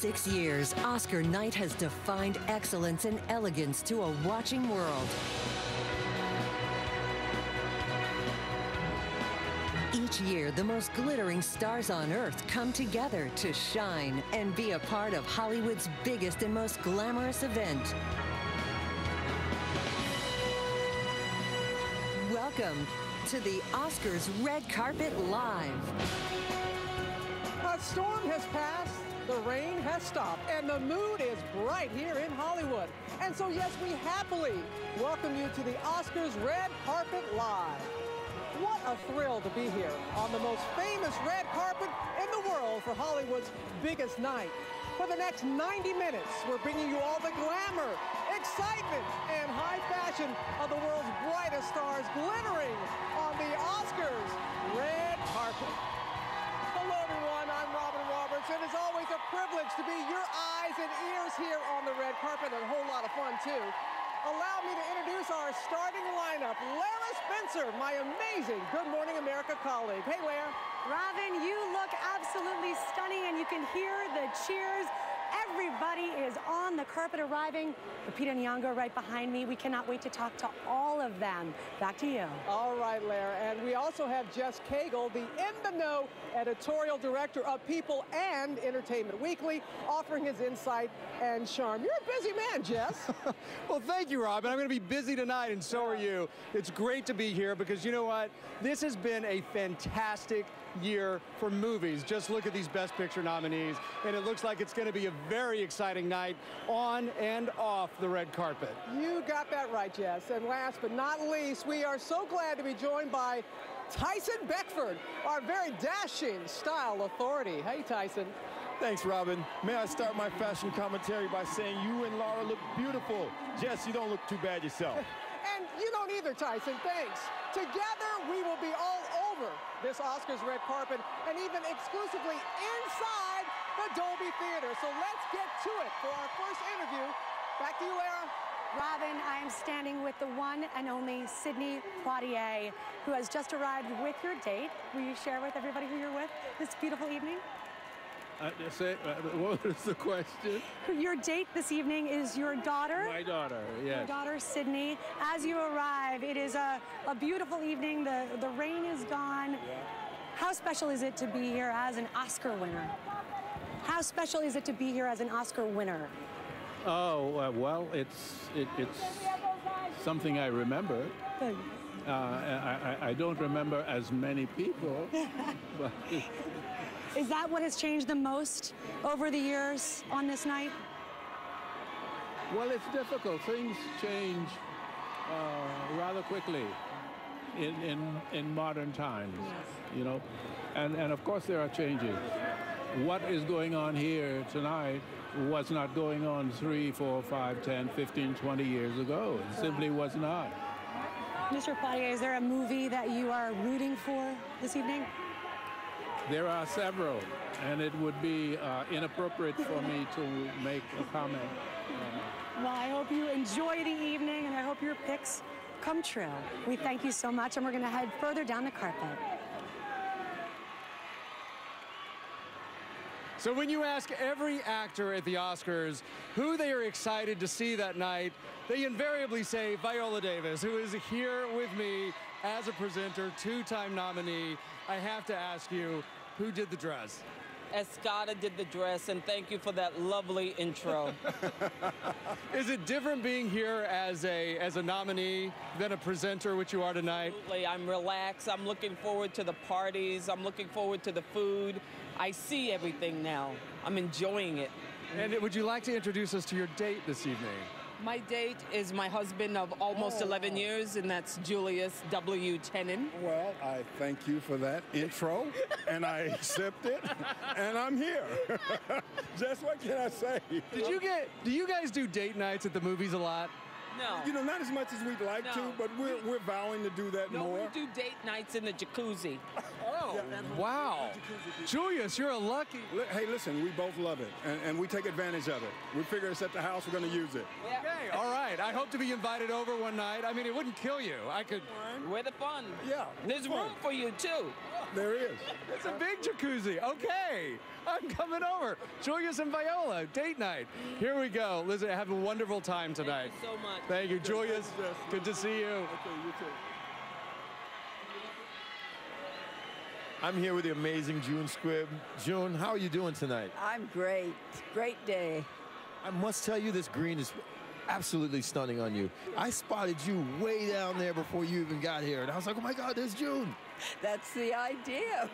6 years, Oscar night has defined excellence and elegance to a watching world. Each year, the most glittering stars on Earth come together to shine and be a part of Hollywood's biggest and most glamorous event. Welcome to the Oscars Red Carpet Live. A storm has passed, the rain has stopped, and the mood is bright here in Hollywood. And so, yes, we happily welcome you to the Oscars Red Carpet Live. What a thrill to be here on the most famous red carpet in the world for Hollywood's biggest night. For the next 90 minutes, we're bringing you all the glamour, excitement, and high fashion of the world's brightest stars glittering on the Oscars red carpet. Hello, everyone. I'm Robin Roberts, and it's always a privilege to be your eyes and ears here on the red carpet, and a whole lot of fun, too. Allow me to introduce our starting lineup. Lara Spencer, my amazing Good Morning America colleague. Hey, Lara. Robin, you look absolutely stunning, and you can hear the cheers. Everybody is on the carpet arriving. Lupita Nyong'o right behind me. We cannot wait to talk to all of them. Back to you. All right, Lara. And we also have Jess Cagle, the in-the-know editorial director of People and Entertainment Weekly, offering his insight and charm. You're a busy man, Jess. Well, thank you, Robin. I'm going to be busy tonight, and so are you. It's great to be here because you know what? This has been a fantastic year for movies. Just look at these Best Picture nominees, and it looks like it's going to be a very exciting night on and off the red carpet. You got that right, Jess. And last but not least, we are so glad to be joined by Tyson Beckford, our very dashing style authority. Hey, Tyson. Thanks, Robin. May I start my fashion commentary by saying you and Lara look beautiful. Jess, you don't look too bad yourself. And you don't either, Tyson. Thanks. Together, we will be all over this Oscars red carpet and even exclusively inside the Dolby Theater. So let's get to it for our first interview. Back to you, Lara. Robin, I am standing with the one and only Sidney Poitier, who has just arrived with your date. Will you share with everybody who you're with this beautiful evening? What was the question? Your date this evening is your daughter. My daughter, yes. Your daughter, Sidney. As you arrive, it is a beautiful evening. The rain is gone. Yeah. How special is it to be here as an Oscar winner? How special is it to be here as an Oscar winner? Oh, well, it's something I remember. I don't remember as many people. But is that what has changed the most over the years on this night? Well, it's difficult. Things change rather quickly in modern times, you know. And of course there are changes. What is going on here tonight was not going on 3, 4, 5, 10, 15, 20 years ago. It simply was not. Mr. Poitier, is there a movie that you are rooting for this evening? There are several, and it would be inappropriate for me to make a comment. Well, I hope you enjoy the evening, and I hope your picks come true. We thank you so much, and we're going to head further down the carpet. So when you ask every actor at the Oscars who they are excited to see that night, they invariably say Viola Davis, who is here with me as a presenter, 2-time nominee. I have to ask you, who did the dress? Escada did the dress, and thank you for that lovely intro. Is it different being here as a nominee than a presenter, which you are tonight? Absolutely. I'm relaxed. I'm looking forward to the parties. I'm looking forward to the food. I see everything now. I'm enjoying it. And would you like to introduce us to your date this evening? My date is my husband of almost 11 years, and that's Julius W. Tenen. Well, I thank you for that intro, and I accept it, and I'm here. Just what can I say? Do you guys do date nights at the movies a lot? No. You know, not as much as we'd like to, but we're vowing to do that more. No, we do date nights in the jacuzzi. Oh, wow. Julius, you're a lucky. Hey, listen, we both love it, and we take advantage of it. We figure it's at the house, we're going to use it. Okay, all right. I hope to be invited over one night. I mean, it wouldn't kill you. I could. Where the fun? Yeah. There's fun. room for you, too. There is. It's a big jacuzzi. Okay, I'm coming over. Julius and Viola, date night. Here we go. Listen, have a wonderful time tonight. Thank you so much. Thank you, Julius. Good to see you. Okay, you too. I'm here with the amazing June Squibb. June, how are you doing tonight? I'm great. Great day. I must tell you, this green is absolutely stunning on you. I spotted you way down there before you even got here, and I was like, oh my God, there's June. That's the idea.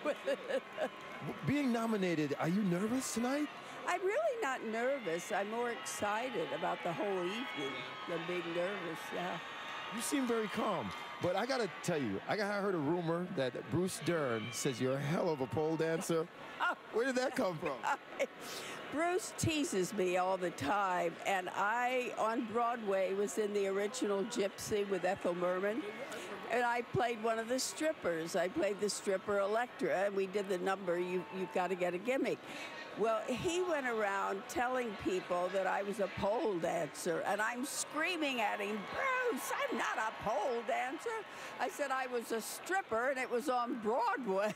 Being nominated, are you nervous tonight? I'm really not nervous. I'm more excited about the whole evening than being nervous, yeah. You seem very calm. But I gotta tell you, I heard a rumor that Bruce Dern says you're a hell of a pole dancer. Where did that come from? Bruce teases me all the time, and I, on Broadway, was in the original Gypsy with Ethel Merman, and I played one of the strippers. I played the stripper Electra, and we did the number, You've Got to Get a Gimmick. Well, he went around telling people that I was a pole dancer, and I'm screaming at him, Bruce, I'm not a pole dancer. I said I was a stripper, and it was on Broadway.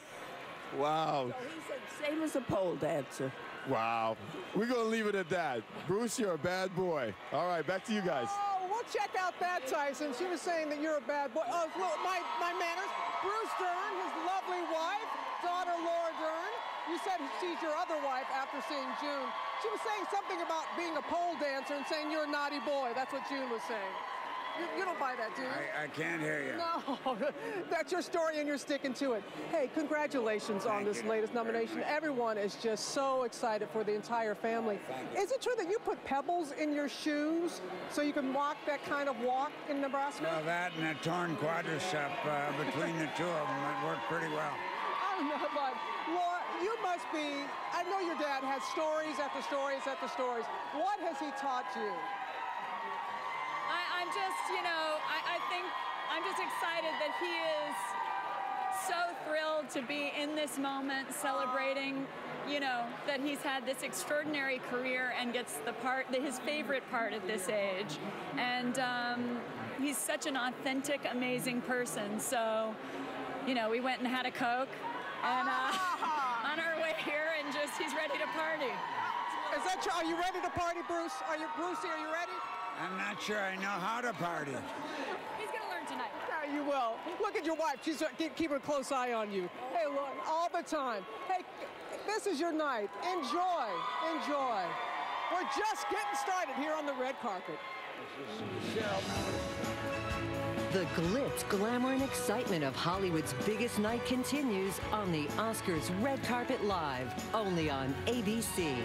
Wow. So he said, same as a pole dancer. Wow. We're gonna leave it at that. Bruce, you're a bad boy. All right, back to you guys. Oh, well, check out that, Tyson. She was saying that you're a bad boy. Oh, look, my manners. Bruce Dern, his lovely wife, daughter Laura Dern. You said she's your other wife after seeing June. She was saying something about being a pole dancer and saying you're a naughty boy. That's what June was saying. You don't buy that, do you? I can't hear you. No, that's your story and you're sticking to it. Hey, congratulations on this latest nomination. Everyone is just so excited for the entire family. Is it true that you put pebbles in your shoes so you can walk that kind of walk in Nebraska? Well, that and a torn quadricep between the two of them, it worked pretty well. I don't know, but Laura, you must be, I know your dad has stories after stories after stories. What has he taught you? I'm just, I think I'm just excited that he is so thrilled to be in this moment celebrating, that he's had this extraordinary career and gets his favorite part at this age. And he's such an authentic, amazing person. So, we went and had a Coke and on our way here, and he's ready to party. Is that true? Are you ready to party, Bruce? Brucey, are you ready? I'm not sure I know how to party. He's going to learn tonight. Yeah, you will. Look at your wife. She's keeping a close eye on you. Hey, look, all the time. Hey, this is your night. Enjoy. Enjoy. We're just getting started here on the red carpet. The glitz, glamour, and excitement of Hollywood's biggest night continues on the Oscars Red Carpet Live, only on ABC.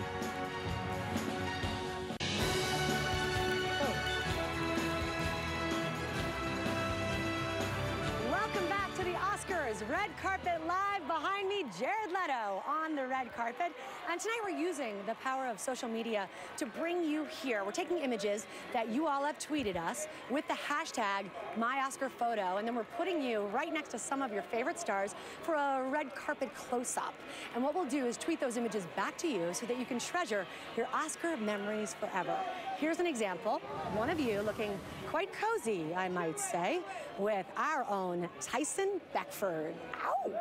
Welcome back to the Oscars Red Carpet Live. Behind me, Jared Leto on the red carpet. And tonight we're using the power of social media to bring you here. We're taking images that you all have tweeted us with the hashtag MyOscarPhoto, and then we're putting you right next to some of your favorite stars for a red carpet close-up. And what we'll do is tweet those images back to you so that you can treasure your Oscar memories forever. Here's an example. One of you looking quite cozy, I might say, with our own Tyson Beckford. Ow!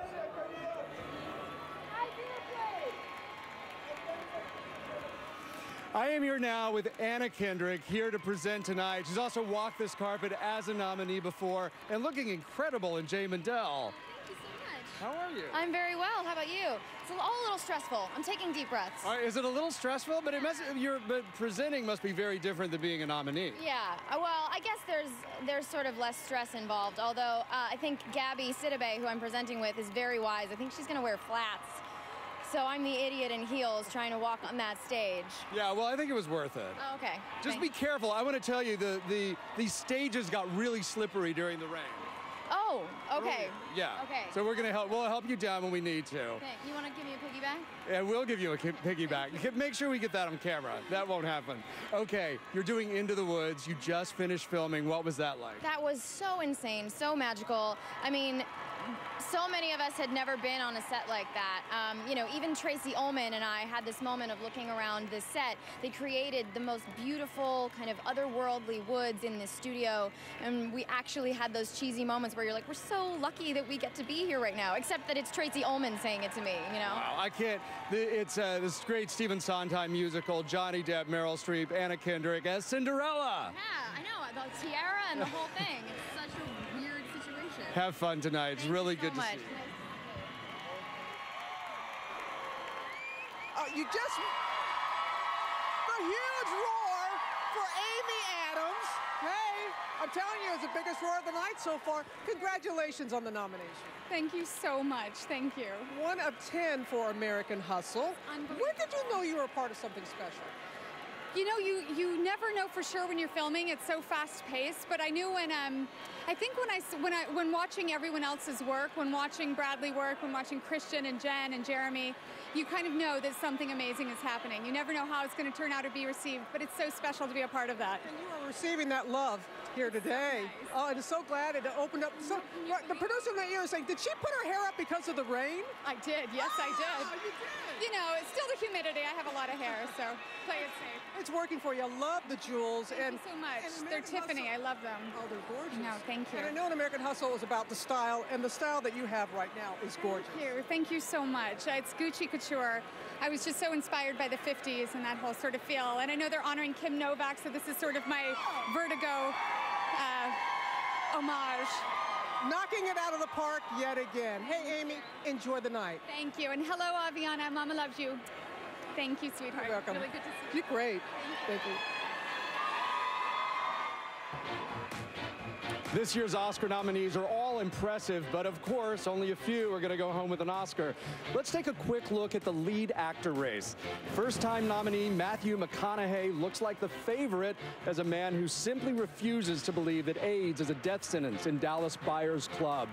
I am here now with Anna Kendrick, here to present tonight. She's also walked this carpet as a nominee before and looking incredible in Jay Mendel. Thank you so much. How are you? I'm very well. How about you? It's all a little stressful. I'm taking deep breaths. All right, is it a little stressful? But but presenting must be very different than being a nominee. Yeah. Well, I guess there's sort of less stress involved. Although I think Gabby Sidibe, who I'm presenting with, is very wise. I think she's going to wear flats. So I'm the idiot in heels trying to walk on that stage. Yeah, well, I think it was worth it. Oh, okay. Just be careful. I want to tell you, the stages got really slippery during the rain. Oh, okay. Yeah. Okay. So we'll help you down when we need to. Okay. You want to give me a piggyback? Yeah, we'll give you a piggyback. Make sure we get that on camera. That won't happen. Okay, you're doing Into the Woods. You just finished filming. What was that like? That was so insane, so magical. I mean, so many of us had never been on a set like that. You know, even Tracy Ullman and I had this moment of looking around this set. They created the most beautiful kind of otherworldly woods in this studio, and we actually had those cheesy moments where you're like, we're so lucky that we get to be here right now, except that it's Tracy Ullman saying it to me, you know? Wow, I can't. It's this great Stephen Sondheim musical, Johnny Depp, Meryl Streep, Anna Kendrick as Cinderella. Yeah, I know, the tiara and the whole thing. It's such a weird situation. Have fun tonight. It's really good to see you. You just, a huge roar for Amy Adams. Hey, I'm telling you, it's the biggest roar of the night so far. Congratulations on the nomination. Thank you so much. Thank you. 1 of 10 for American Hustle. When did you know you were a part of something special? You know, you never know for sure when you're filming. It's so fast-paced. But I knew when I think when watching everyone else's work, when watching Bradley work, when watching Christian and Jen and Jeremy, you kind of know that something amazing is happening. You never know how it's going to turn out or be received, but it's so special to be a part of that. And you are receiving that love here today. Nice. Oh, and so glad it opened up. So, the producer in the ear is saying, did she put her hair up because of the rain? I did. Yes, I did. You did. You know, it's still the humidity. I have a lot of hair, so play it safe. It's working for you. I love the jewels. Thank you so much. They're Tiffany. I love them. Oh, they're gorgeous. No, thank you. And I know an American Hustle is about the style, and the style that you have right now is gorgeous. Thank you. Thank you so much. It's Gucci Couture. I was just so inspired by the 50s and that whole sort of feel. And I know they're honoring Kim Novak, so this is sort of my Vertigo homage. Knocking it out of the park yet again. Hey, Amy, enjoy the night. Thank you. And hello, Aviana. Mama loves you. Thank you, sweetheart. You're welcome. Really good to see you. You're great. Thank you. This year's Oscar nominees are all impressive, but of course, only a few are going to go home with an Oscar. Let's take a quick look at the lead actor race. First-time nominee Matthew McConaughey looks like the favorite as a man who simply refuses to believe that AIDS is a death sentence in Dallas Buyers Club.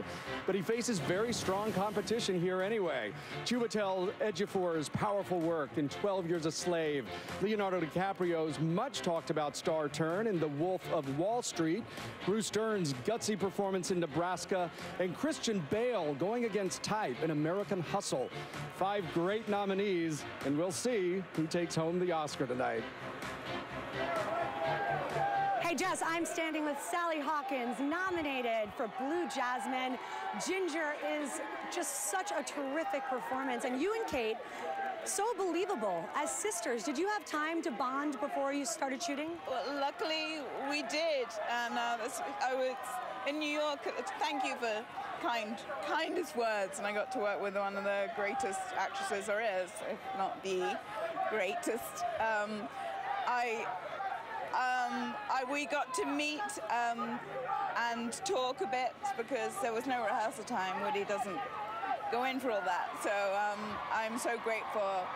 But he faces very strong competition here anyway. Chiwetel Ejiofor's powerful work in 12 Years a Slave, Leonardo DiCaprio's much-talked-about star turn in The Wolf of Wall Street, Bruce Dern's gutsy performance in Nebraska, and Christian Bale going against type in American Hustle. 5 great nominees, and we'll see who takes home the Oscar tonight. Hey, Jess, I'm standing with Sally Hawkins, nominated for Blue Jasmine. Ginger is just such a terrific performance, and you and Kate, so believable as sisters. Did you have time to bond before you started shooting? Well, luckily we did, and I was in New York. Thank you for kindest words, and I got to work with one of the greatest actresses there is, if not the greatest. We got to meet and talk a bit because there was no rehearsal time. Woody doesn't go in for all that. So I'm so grateful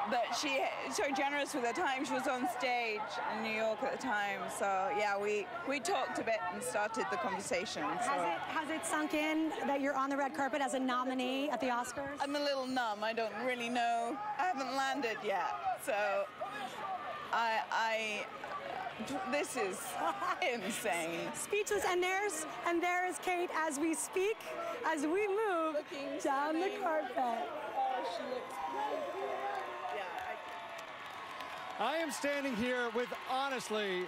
that she so generous with her time. She was on stage in New York at the time. So yeah, we talked a bit and started the conversation. So. Has it sunk in that you're on the red carpet as a nominee at the Oscars? I'm a little numb. I don't really know. I haven't landed yet. So this is insane. Speechless, and there is Kate as we speak, as we move down the carpet. Oh, she looks great. Yeah. I am standing here with, honestly,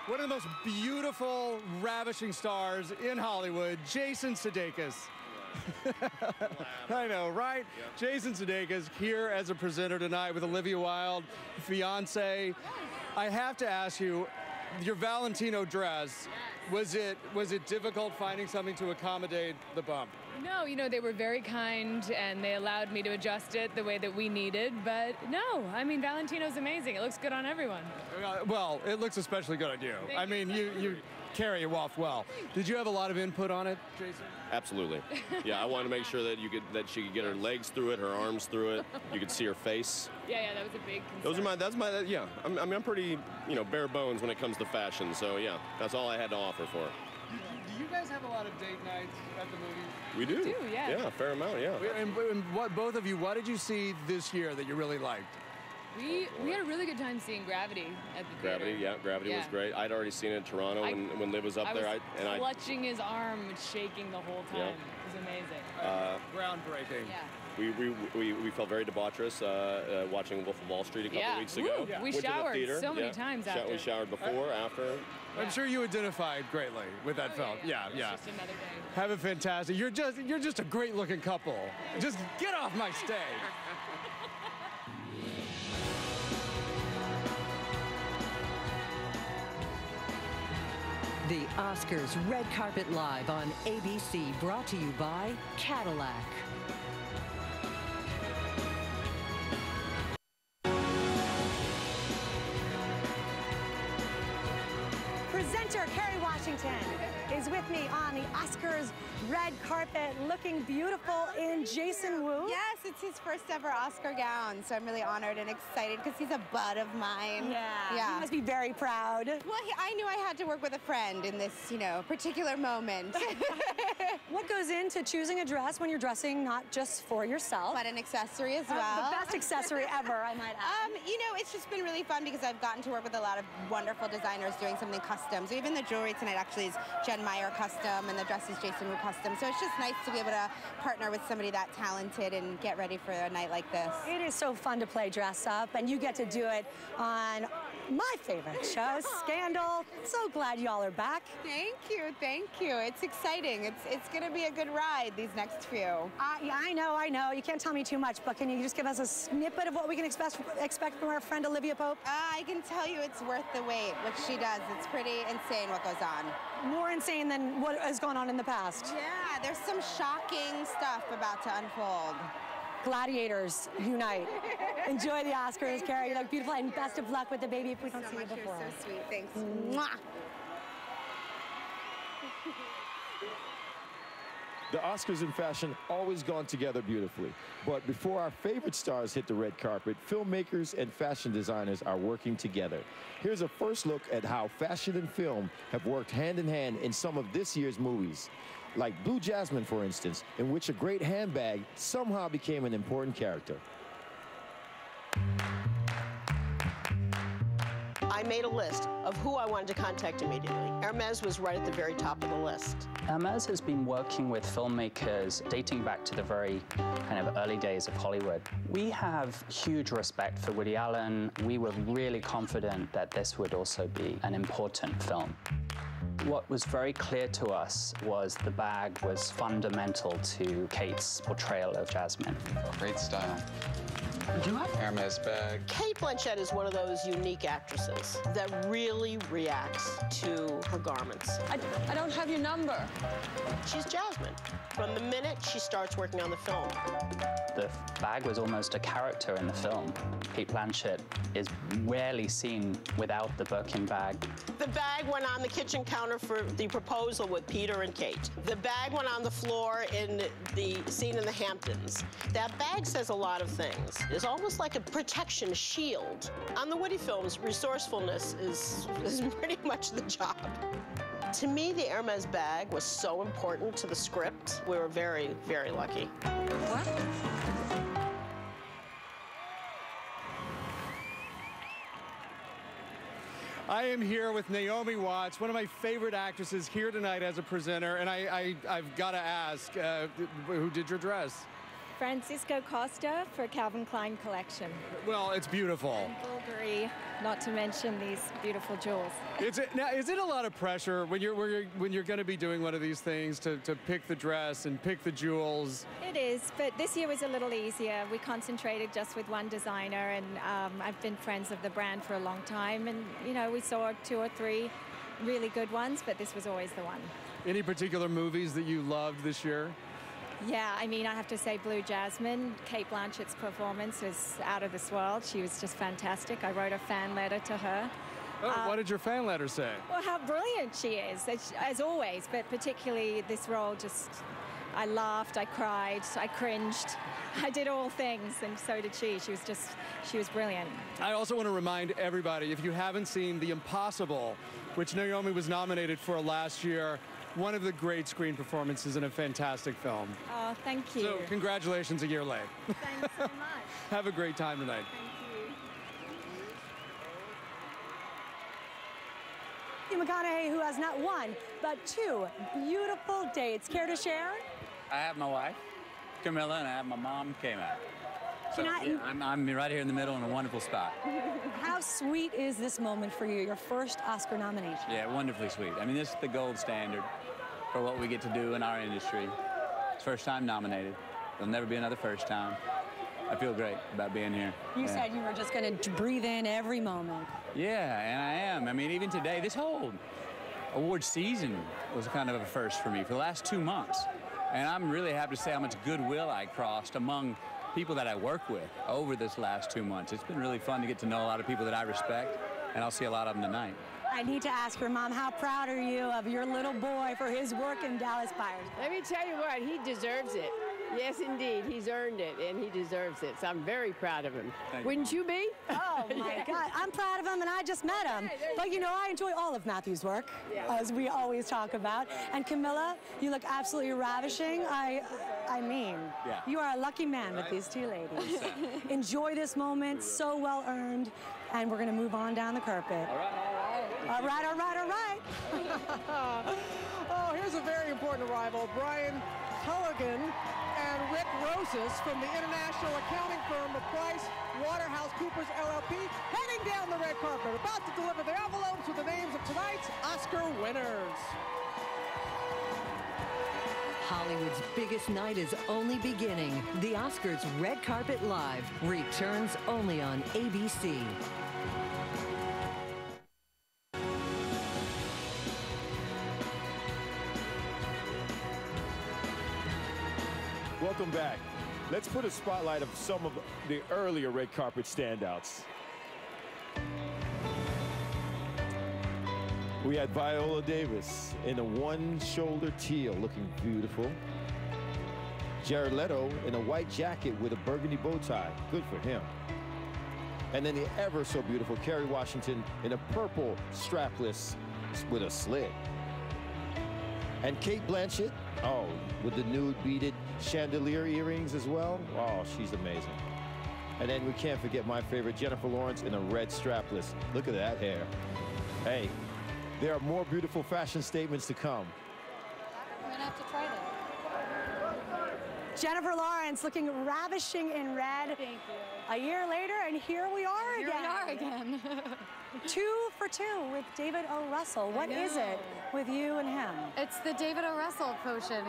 one of the most beautiful, ravishing stars in Hollywood, Jason Sudeikis. I know, right? Yep. Jason Sudeikis here as a presenter tonight with Olivia Wilde, fiance. I have to ask you, your Valentino dress, was it difficult finding something to accommodate the bump? No, you know, they were very kind and they allowed me to adjust it the way that we needed, but no, I mean, Valentino's amazing. It looks good on everyone. Well, it looks especially good on you. I mean, you carry it off well. Did you have a lot of input on it, Jason? Absolutely. Yeah, I wanted to make sure that she could get her legs through it, her arms through it. You could see her face. Yeah, that was a big concern. Yeah. I'm pretty, bare bones when it comes to fashion. So yeah, that's all I had to offer for it. Do you guys have a lot of date nights at the movies? We do. We do, yeah. Yeah, a fair amount, yeah. And what did you see this year that you really liked? We had a really good time seeing Gravity at the theater. Gravity was great. I'd already seen it in Toronto when Liv was up there. I was clutching his arm, shaking the whole time. It was amazing. Groundbreaking. Yeah. We felt very debaucherous watching Wolf of Wall Street a couple weeks ago. Yeah. We showered so many times after. We showered before, after. I'm sure you identified greatly with that film. Yeah. It's just another day. Have a fantastic. You're just a great-looking couple. Just get off my stage. The Oscars Red Carpet Live on ABC, brought to you by Cadillac. Presenter Kerry Washington is with me on the Oscars red carpet, looking beautiful in Jason Wu. Yes, it's his first ever Oscar gown, so I'm really honored and excited because he's a bud of mine. Yeah. He must be very proud. Well, I knew I had to work with a friend in this, particular moment. What goes into choosing a dress when you're dressing not just for yourself, but an accessory as well? The best accessory ever, I might add. It's just been really fun because I've gotten to work with a lot of wonderful designers doing something custom. So even the jewelry tonight actually is Jen Meyer custom, and the dress is Jason Wu custom. So it's just nice to be able to partner with somebody that talented and get ready for a night like this. It is so fun to play dress up, and you get to do it on my favorite show, Scandal. So glad y'all are back. Thank you. It's exciting. It's going to be a good ride these next few. Yeah, I know. You can't tell me too much, but can you just give us a snippet of what we can expect from our friend Olivia Pope? I can tell you it's worth the wait, what she does. It's pretty insane what goes on. More insane than what has gone on in the past. Yeah, there's some shocking stuff about to unfold. Gladiators unite. Enjoy the Oscars, Kerry. You look beautiful, and best of luck with the baby if we don't see you before. You're so sweet. Thanks. Mwah. The Oscars and fashion always gone together beautifully. But before our favorite stars hit the red carpet, filmmakers and fashion designers are working together. Here's a first look at how fashion and film have worked hand in hand in some of this year's movies. Like Blue Jasmine, for instance, in which a great handbag somehow became an important character. I made a list of who I wanted to contact immediately. Hermes was right at the very top of the list. Hermes has been working with filmmakers dating back to the very kind of early days of Hollywood. We have huge respect for Woody Allen. We were really confident that this would also be an important film. What was very clear to us was the bag was fundamental to Kate's portrayal of Jasmine. Great style. Do you have Hermes bag? Kate Blanchett is one of those unique actresses that really reacts to her garments. I don't have your number. She's Jasmine from the minute she starts working on the film. The bag was almost a character in the film. Kate Blanchett is rarely seen without the Birkin bag. The bag went on the kitchen counter for the proposal with Peter and Kate. The bag went on the floor in the scene in the Hamptons. That bag says a lot of things. It's almost like a protection shield. On the Woody films, resourcefulness is pretty much the job. To me, the Hermes bag was so important to the script. We were very, very lucky. What? I am here with Naomi Watts, one of my favorite actresses here tonight as a presenter, and I've got to ask, who did your dress? Francisco Costa for Calvin Klein collection. Well, it's beautiful. And Bulgari, not to mention these beautiful jewels. Is it a lot of pressure when you're going to be doing one of these things to pick the dress and pick the jewels? It is, but this year was a little easier. We concentrated just with one designer, and I've been friends of the brand for a long time, and we saw 2 or 3 really good ones, but this was always the one. Any particular movies that you loved this year? Yeah, I mean, I have to say Blue Jasmine, Kate Blanchett's performance was out of this world. She was just fantastic. I wrote a fan letter to her. Oh, what did your fan letter say? Well, how brilliant she is, as always, but particularly this role I laughed, I cried, I cringed. I did all things, and so did she. She was brilliant. I also want to remind everybody, if you haven't seen The Impossible, which Naomi was nominated for last year, one of the great screen performances in a fantastic film. Oh, thank you. So congratulations a year late. Thanks so much. Have a great time tonight. Thank you. Matthew McConaughey, who has not one, but two beautiful dates. Care to share? I have my wife, Camilla, and I have my mom, Kayla. So, Yeah, I'm right here in the middle in a wonderful spot. How sweet is this moment for you, your first Oscar nomination? Yeah, wonderfully sweet. I mean, this is the gold standard for what we get to do in our industry. It's first time nominated. There'll never be another first time. I feel great about being here. You said you were just going to breathe in every moment. Yeah, and I am. I mean, even today, this whole award season was kind of a first for me for the last 2 months. And I'm really happy to say how much goodwill I crossed among people that I work with over this last 2 months. It's been really fun to get to know a lot of people that I respect, and I'll see a lot of them tonight. I need to ask your mom, how proud are you of your little boy for his work in Dallas Buyers? Let me tell you what, he deserves it. Yes, indeed, he's earned it, and he deserves it. So I'm very proud of him. Wouldn't you be? Oh, my God. I'm proud of him, and I just met him. But, you know, I enjoy all of Matthew's work, as we always talk about. And Camilla, you look absolutely ravishing. I mean, you are a lucky man with these two ladies. Enjoy this moment, so well earned, and we're going to move on down the carpet. All right, all right, all right. Oh, here's a very important arrival. Brian Culligan and Rick Rosas from the international accounting firm of Price Waterhouse Coopers LLP, heading down the red carpet, about to deliver the envelopes with the names of tonight's Oscar winners. Hollywood's biggest night is only beginning. The Oscars Red Carpet Live returns only on ABC. Welcome back. Let's put a spotlight of some of the earlier red carpet standouts. We had Viola Davis in a one-shoulder teal, looking beautiful. Jared Leto in a white jacket with a burgundy bow tie. Good for him. And then the ever so beautiful Kerry Washington in a purple strapless with a slit. And Cate Blanchett, oh, with the nude beaded chandelier earrings as well. Oh, she's amazing. And then we can't forget my favorite, Jennifer Lawrence in a red strapless. Look at that hair. Hey, there are more beautiful fashion statements to come. I'm gonna have to try that. Jennifer Lawrence looking ravishing in red. Thank you. A year later, and here we are again. Here we are again. 2 for 2 with David O. Russell. What is it with you and him? It's the David O. Russell potion.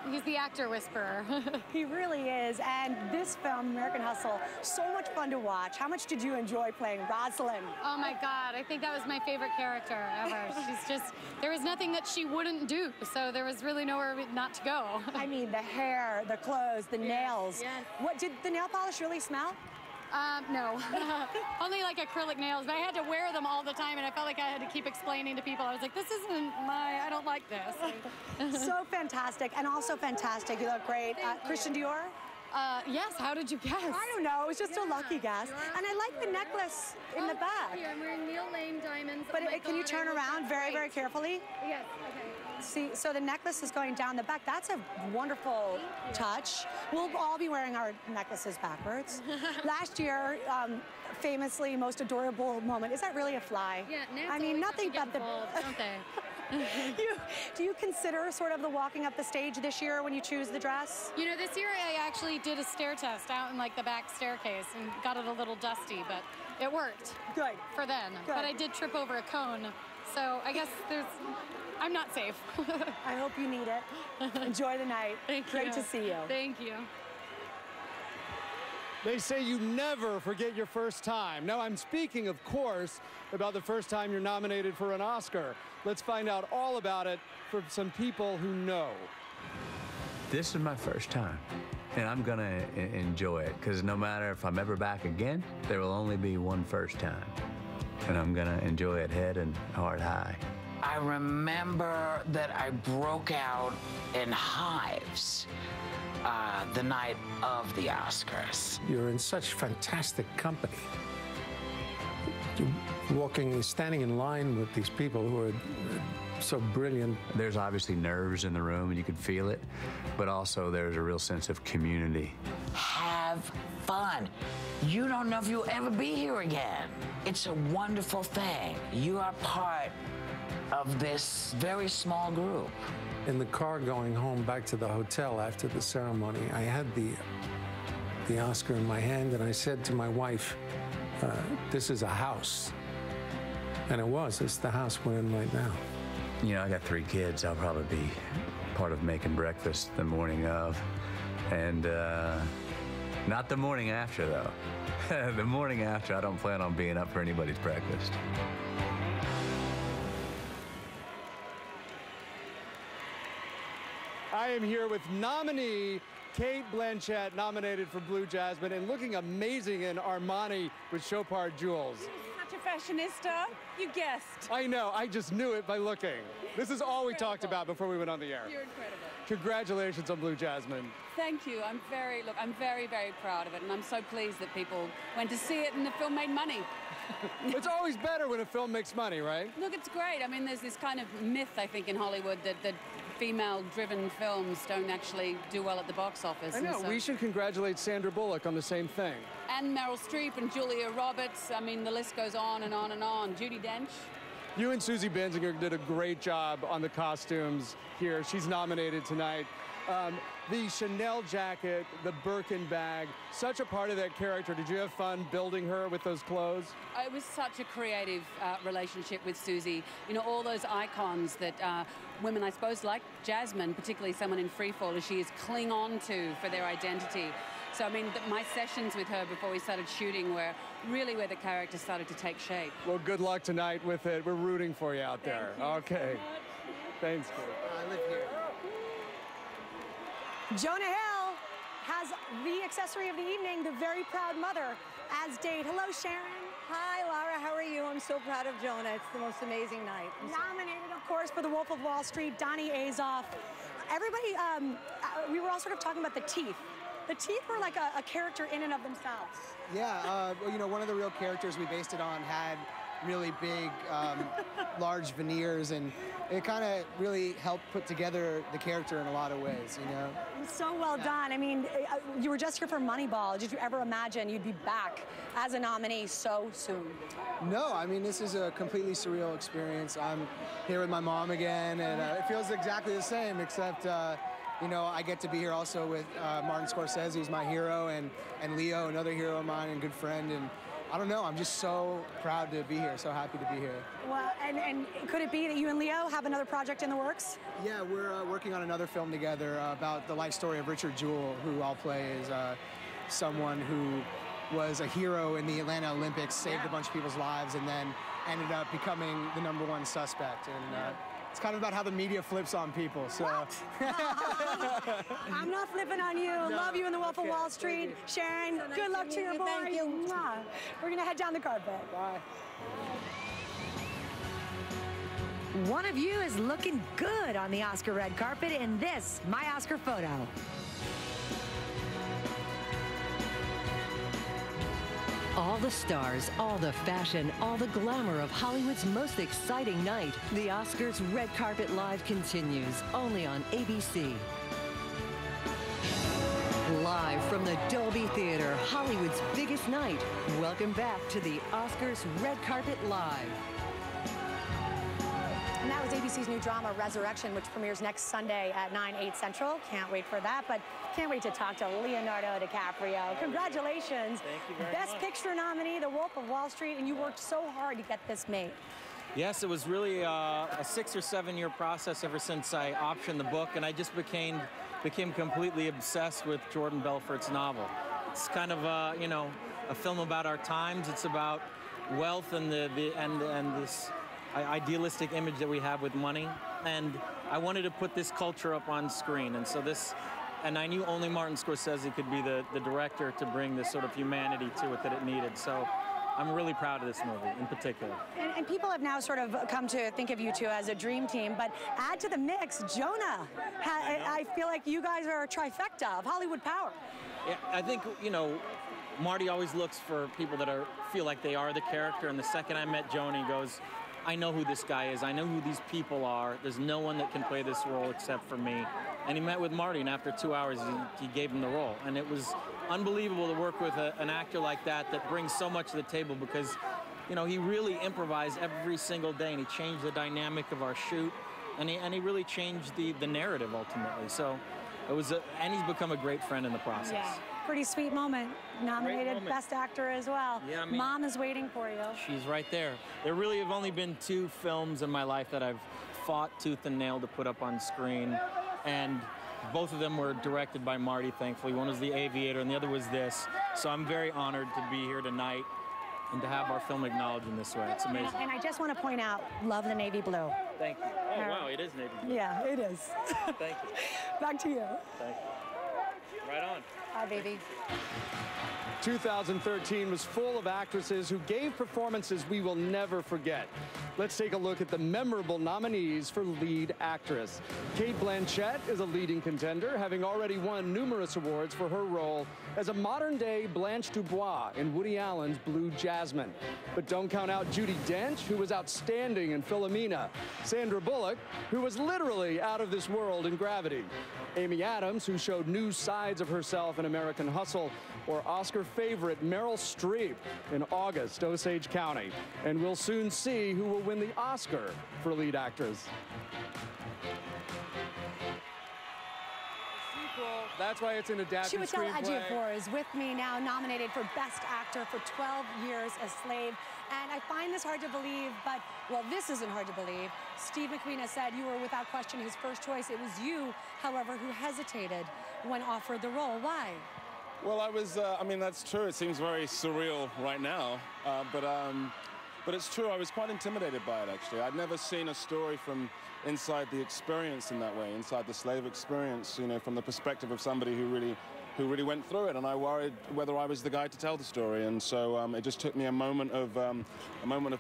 He's the actor whisperer. He really is. And this film, American Hustle, so much fun to watch. How much did you enjoy playing Rosalind? Oh my God, I think that was my favorite character ever. She's just, there was nothing that she wouldn't do, so there was really nowhere not to go. I mean, the hair, the clothes, the nails. Yes. What, did the nail polish really smell? No. Only like acrylic nails, but I had to wear them all the time, and I felt like I had to keep explaining to people. I was like, this isn't I don't like this. So fantastic, and also fantastic. You look great. Christian Dior? Yes, how did you guess? I don't know, it was just a lucky guess. And I like the necklace in the back. Here, I'm wearing Neil Lane diamonds. But can you turn around very, very carefully? Yes, okay. See, so the necklace is going down the back. That's a wonderful touch. We'll all be wearing our necklaces backwards. Last year, famously, most adorable moment. Is that really a fly? Yeah, I mean, nothing but the... don't they? Do you consider sort of the walking up the stage this year when you choose the dress? You know, this year I actually did a stair test out in like the back staircase and got it a little dusty, but it worked. Good. For then. Good. But I did trip over a cone, so I guess I'm not safe. I hope you need it. Enjoy the night. Thank you. Great to see you. Thank you. They say you never forget your first time. Now, I'm speaking, of course, about the first time you're nominated for an Oscar. Let's find out all about it from some people who know. This is my first time, and I'm gonna enjoy it, because no matter if I'm ever back again, there will only be one first time. And I'm gonna enjoy it head and heart high. I remember that I broke out in hives the night of the Oscars. You're in such fantastic company. You're standing in line with these people who are so brilliant. There's obviously nerves in the room, and you can feel it, but also there's a real sense of community. Have fun. You don't know if you'll ever be here again. It's a wonderful thing. You are part of this very small group. In the car going home back to the hotel after the ceremony, I had the Oscar in my hand, and I said to my wife, this is a house. And it was. It's the house we're in right now. You know, I got 3 kids. I'll probably be part of making breakfast the morning of. And not the morning after, though. The morning after, I don't plan on being up for anybody's breakfast. I am here with nominee Cate Blanchett, nominated for Blue Jasmine, and looking amazing in Armani with Chopard jewels. Such a fashionista. You guessed. I know. I just knew it by looking. This is all we talked about before we went on the air. You're incredible. Congratulations on Blue Jasmine. Thank you. I'm very proud of it, and I'm so pleased that people went to see it and the film made money. It's always better when a film makes money, right? Look, it's great. I mean, there's this kind of myth, I think, in Hollywood that female-driven films don't actually do well at the box office. I know. We should congratulate Sandra Bullock on the same thing. And Meryl Streep and Julia Roberts. I mean, the list goes on and on and on. Judi Dench. You and Susie Benzinger did a great job on the costumes here. She's nominated tonight. The Chanel jacket, the Birkin bag, such a part of that character. Did you have fun building her with those clothes? It was such a creative relationship with Susie. You know, all those icons that women, I suppose, like Jasmine, particularly someone in Freefall, as she is, cling on to for their identity. So, I mean, my sessions with her before we started shooting were really where the character started to take shape. Well, good luck tonight with it. We're rooting for you out there. Okay. Thanks, Cate. I live here. Jonah Hill has the accessory of the evening, the very proud mother, as date. Hello, Sharon. Hi, Laura. How are you? I'm so proud of Jonah. It's the most amazing night. Nominated, of course, for The Wolf of Wall Street, Donnie Azoff. Everybody, we were all sort of talking about the teeth. The teeth were like a character in and of themselves. Yeah, well, you know, one of the real characters we based it on had really big, large veneers, and it kind of really helped put together the character in a lot of ways, you know? So well done. I mean, you were just here for Moneyball. Did you ever imagine you'd be back as a nominee so soon? No, I mean, this is a completely surreal experience. I'm here with my mom again, and it feels exactly the same, except, you know, I get to be here also with Martin Scorsese, who's my hero, and Leo, another hero of mine and good friend, and I don't know, I'm just so proud to be here, so happy to be here. Well, and could it be that you and Leo have another project in the works? Yeah, we're working on another film together about the life story of Richard Jewell, who I'll play as someone who was a hero in the Atlanta Olympics, saved a bunch of people's lives, and then ended up becoming the #1 suspect. And it's kind of about how the media flips on people. So I'm not flipping on you. No, Love you in The Wolf of Wall Street. Sharon, So nice good luck to to your meet boy. you. Thank you. Mwah. We're going to head down the carpet. Bye. One of you is looking good on the Oscar red carpet in this My Oscar photo. All the stars, all the fashion, all the glamour of Hollywood's most exciting night. The Oscars Red Carpet Live continues, only on ABC. Live from the Dolby Theater, Hollywood's biggest night. Welcome back to the Oscars Red Carpet Live. And that was ABC's new drama, Resurrection, which premieres next Sunday at 9/8 Central. Can't wait for that, but can't wait to talk to Leonardo DiCaprio. Congratulations. Thank you very Best much. Picture nominee, The Wolf of Wall Street, and you worked so hard to get this made. Yes, it was really a 6 or 7 year process ever since I optioned the book, and I just became completely obsessed with Jordan Belfort's novel. It's kind of you know, a film about our times. It's about wealth and this idealistic image that we have with money, and I wanted to put this culture up on screen, and I knew only Martin Scorsese could be the director to bring this sort of humanity to it that it needed. So I'm really proud of this movie in particular. And people have now sort of come to think of you two as a dream team, but add to the mix, Jonah. I feel like you guys are a trifecta of Hollywood power. Yeah, I think, you know, Marty always looks for people that feel like they are the character, and the second I met Jonah, he goes, I know who this guy is. I know who these people are. There's no one that can play this role except for me. And he met with Marty, and after 2 hours, he gave him the role. And it was unbelievable to work with an actor like that brings so much to the table because, you know, he really improvised every single day, and he changed the dynamic of our shoot, and he really changed the narrative ultimately. So it was, and he's become a great friend in the process. Yeah. Pretty sweet moment. Nominated moment. Best Actor as well. Yeah, I mean, Mom is waiting for you. She's right there. There really have only been 2 films in my life that I've fought tooth and nail to put up on screen, and both of them were directed by Marty, thankfully. One was The Aviator, and the other was this. So I'm very honored to be here tonight and to have our film acknowledged in this way. It's amazing. And I just want to point out, love the navy blue. Thank you. Oh, wow, it is navy blue. Yeah, it is. Thank you. Back to you. Thank you. Right on. Bye, baby. 2013 was full of actresses who gave performances we will never forget. Let's take a look at the memorable nominees for lead actress. Cate Blanchett is a leading contender, having already won numerous awards for her role as a modern-day Blanche Dubois in Woody Allen's Blue Jasmine. But don't count out Judi Dench, who was outstanding in Philomena, Sandra Bullock, who was literally out of this world in Gravity, Amy Adams, who showed new sides of herself in American Hustle, or Oscar favorite Meryl Streep in August, Osage County. And we'll soon see who will win the Oscar for lead actress. That's why it's an adapted Chiwetel screenplay. Ejiofor is with me now, nominated for Best Actor for 12 Years a Slave. And I find this hard to believe, but, well, this isn't hard to believe. Steve McQueen has said you were without question his first choice. It was you, however, who hesitated when offered the role. Why? Well, I was, I mean, that's true. It seems very surreal right now, but it's true. I was quite intimidated by it, actually. I'd never seen a story from inside the experience in that way, inside the slave experience, you know, from the perspective of somebody who really went through it. And I worried whether I was the guy to tell the story. And so it just took me a moment of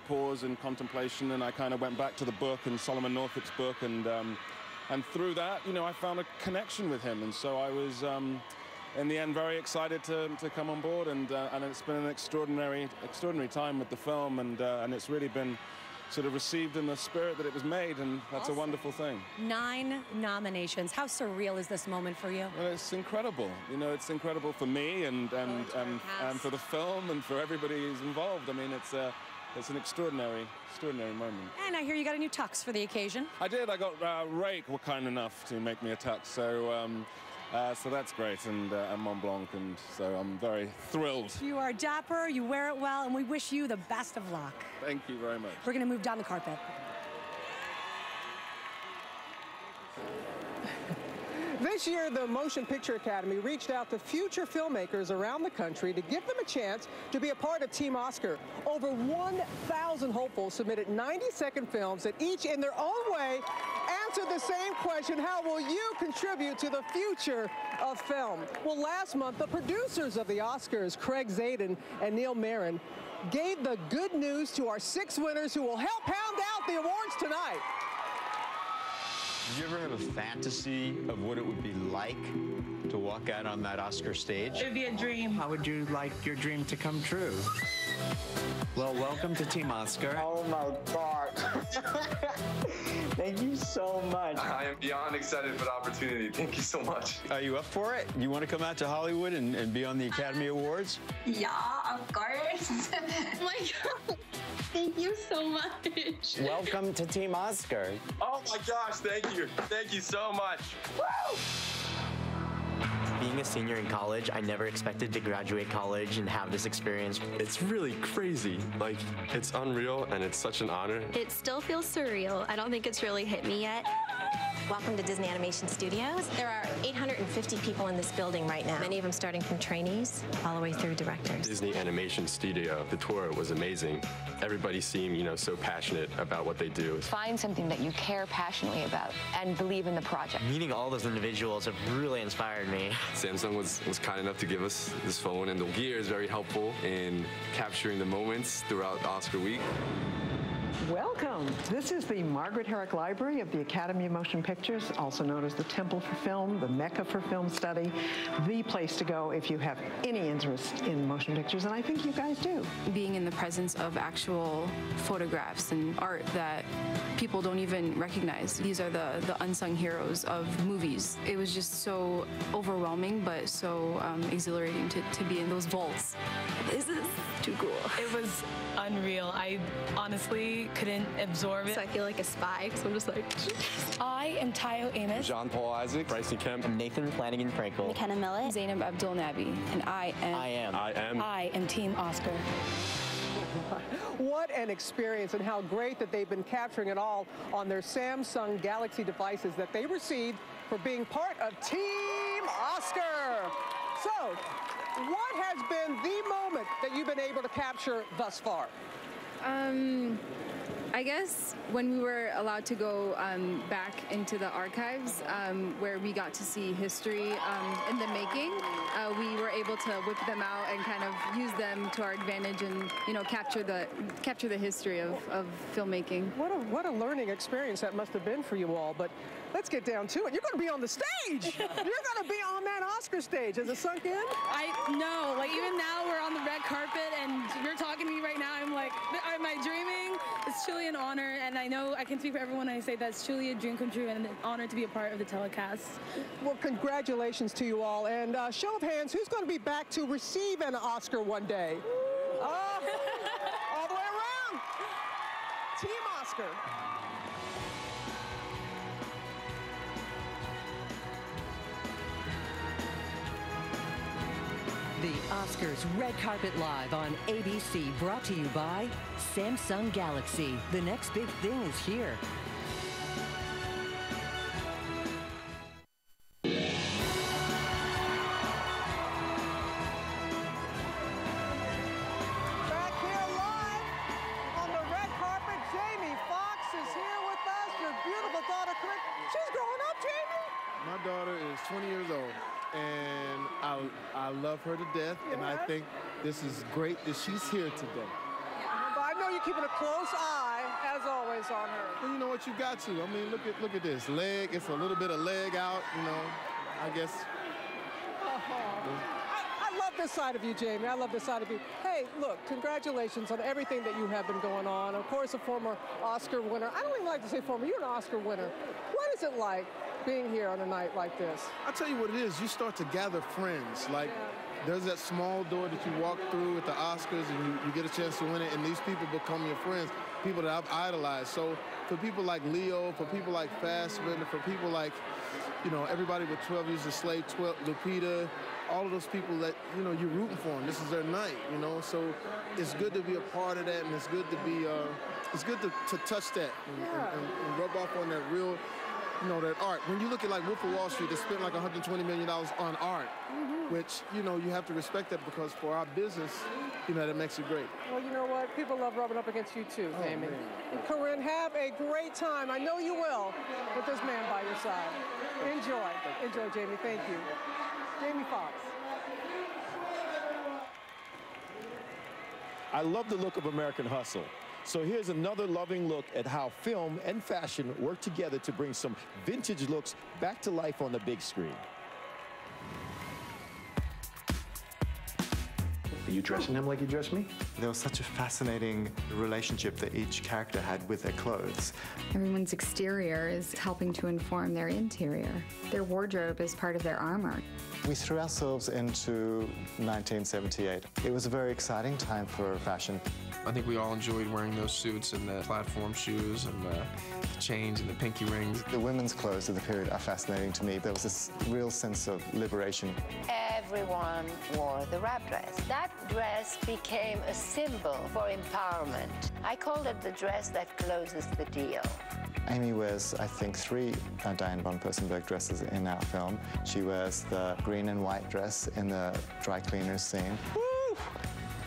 pause and contemplation. And I kind of went back to the book and Solomon Northup's book, and through that, you know, I found a connection with him. And so I was, in the end, very excited to come on board. And it's been an extraordinary time with the film, and it's really been sort of received in the spirit that it was made, and that's a wonderful thing. 9 nominations. How surreal is this moment for you? Well, it's incredible. You know, it's incredible for me and for the film and for everybody who's involved. I mean, it's an extraordinary moment. And I hear you got a new tux for the occasion. I did. I got Rake were kind enough to make me a tux, so that's great, and Mont Blanc, and so I'm very thrilled. You are dapper, you wear it well, and we wish you the best of luck. Thank you very much. We're going to move down the carpet. This year, the Motion Picture Academy reached out to future filmmakers around the country to give them a chance to be a part of Team Oscar. Over 1,000 hopefuls submitted 90-second films that each, in their own way, answered the same question: how will you contribute to the future of film? Well, last month, the producers of the Oscars, Craig Zadan and Neil Marin, gave the good news to our 6 winners who will help pound out the awards tonight. Did you ever have a fantasy of what it would be like to walk out on that Oscar stage? It would be a dream. How would you like your dream to come true? Well, welcome to Team Oscar. Oh my God. Thank you so much. I am beyond excited for the opportunity. Thank you so much. Are you up for it? You want to come out to Hollywood and be on the Academy Awards? Yeah, of course. Oh my God. Thank you so much. Welcome to Team Oscar. Oh my gosh, thank you. Thank you so much. Woo! Being a senior in college, I never expected to graduate college and have this experience. It's really crazy. Like, it's unreal, and it's such an honor. It still feels surreal. I don't think it's really hit me yet. Welcome to Disney Animation Studios. There are 850 people in this building right now, many of them starting from trainees all the way through directors. Disney Animation Studio, the tour was amazing. Everybody seemed, so passionate about what they do. Find something that you care passionately about and believe in the project. Meeting all those individuals have really inspired me. Samsung was kind enough to give us this phone, and the gear is very helpful in capturing the moments throughout Oscar week. Welcome. This is the Margaret Herrick Library of the Academy of Motion Pictures, also known as the Temple for Film, the Mecca for Film Study, the place to go if you have any interest in motion pictures, and I think you guys do. Being in the presence of actual photographs and art that people don't even recognize. These are the unsung heroes of movies. It was just so overwhelming, but so exhilarating to be in those vaults. This is too cool. It was unreal. I honestly couldn't absorb it. So I feel like a spy, so I'm just like... I am Tayo Amos. Jean-Paul Isaac. Bryson Kemp. I'm Nathan Flanagan Frankel. McKenna Millett. Zainab Abdul-Nabi. And I am Team Oscar. What an experience, and how great that they've been capturing it all on their Samsung Galaxy devices that they received for being part of Team Oscar. So, what has been the moment that you've been able to capture thus far? I guess when we were allowed to go back into the archives where we got to see history in the making, we were able to whip them out and kind of use them to our advantage and, you know, capture the history of filmmaking. What a learning experience that must have been for you all. But let's get down to it. You're going to be on the stage. You're going to be on that Oscar stage. Has it sunk in? I know. Like, even now we're on the red carpet and you're talking to me right now. I'm like, am I dreaming? It's truly an honor, and I know I can speak for everyone when I say that's truly a dream come true and an honor to be a part of the telecast. Well, congratulations to you all. And show of hands, who's going to be back to receive an Oscar one day? All the way around. Team Oscar. The Oscars Red Carpet Live on ABC, brought to you by Samsung Galaxy. The next big thing is here. Back here live on the red carpet, Jamie Foxx is here with us. Your beautiful daughter, she's growing up, Jamie. My daughter is 20 years old, and I love her to death, and I think this is great that she's here today. But I know you're keeping a close eye, as always, on her. Well, you know what, you got to. I mean, look at this leg. It's a little bit of leg out, you know. I guess. I love this side of you, Jamie. I love this side of you. Hey, look, congratulations on everything that you have been going on. Of course, a former Oscar winner. I don't even like to say former. You're an Oscar winner. What is it like being here on a night like this? I'll tell you what it is. You start to gather friends. Like, there's that small door that you walk through at the Oscars, and you get a chance to win it, and these people become your friends, people that I've idolized. So for people like Leo, for people like Fassbender, for people like, you know, everybody with 12 Years a Slave, Lupita, all of those people that, you know, you're rooting for them. This is their night, you know. So it's good to be a part of that, and it's good to be, it's good to touch that and rub off on that real, you know, that art. When you look at like Wolf of Wall Street, they spent like $120 million on art, which, you know, you have to respect that, because for our business, you know, that makes it great. Well, you know what? People love rubbing up against you too, Jamie. And Corinne, have a great time. I know you will with this man by your side. Enjoy. Enjoy, Jamie. Thank you. Jamie Foxx. I love the look of American Hustle. So here's another loving look at how film and fashion work together to bring some vintage looks back to life on the big screen. Are you dressing him like you dress me? There was such a fascinating relationship that each character had with their clothes. Everyone's exterior is helping to inform their interior. Their wardrobe is part of their armor. We threw ourselves into 1978. It was a very exciting time for fashion. I think we all enjoyed wearing those suits and the platform shoes and the chains and the pinky rings. The women's clothes of the period are fascinating to me. There was this real sense of liberation. Everyone wore the wrap dress. That dress became a symbol for empowerment. I called it the dress that closes the deal. Amy wears, I think, 3 Diane von Furstenberg dresses in our film. She wears the green and white dress in the dry cleaners scene. Woo!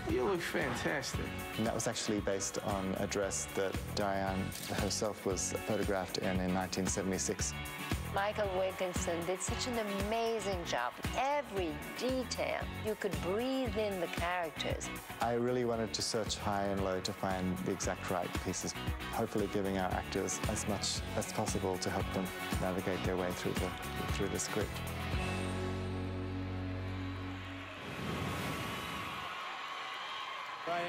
You look fantastic. And that was actually based on a dress that Diane herself was photographed in 1976. Michael Wilkinson did such an amazing job. Every detail, you could breathe in the characters. I really wanted to search high and low to find the exact right pieces, hopefully giving our actors as much as possible to help them navigate their way through the script.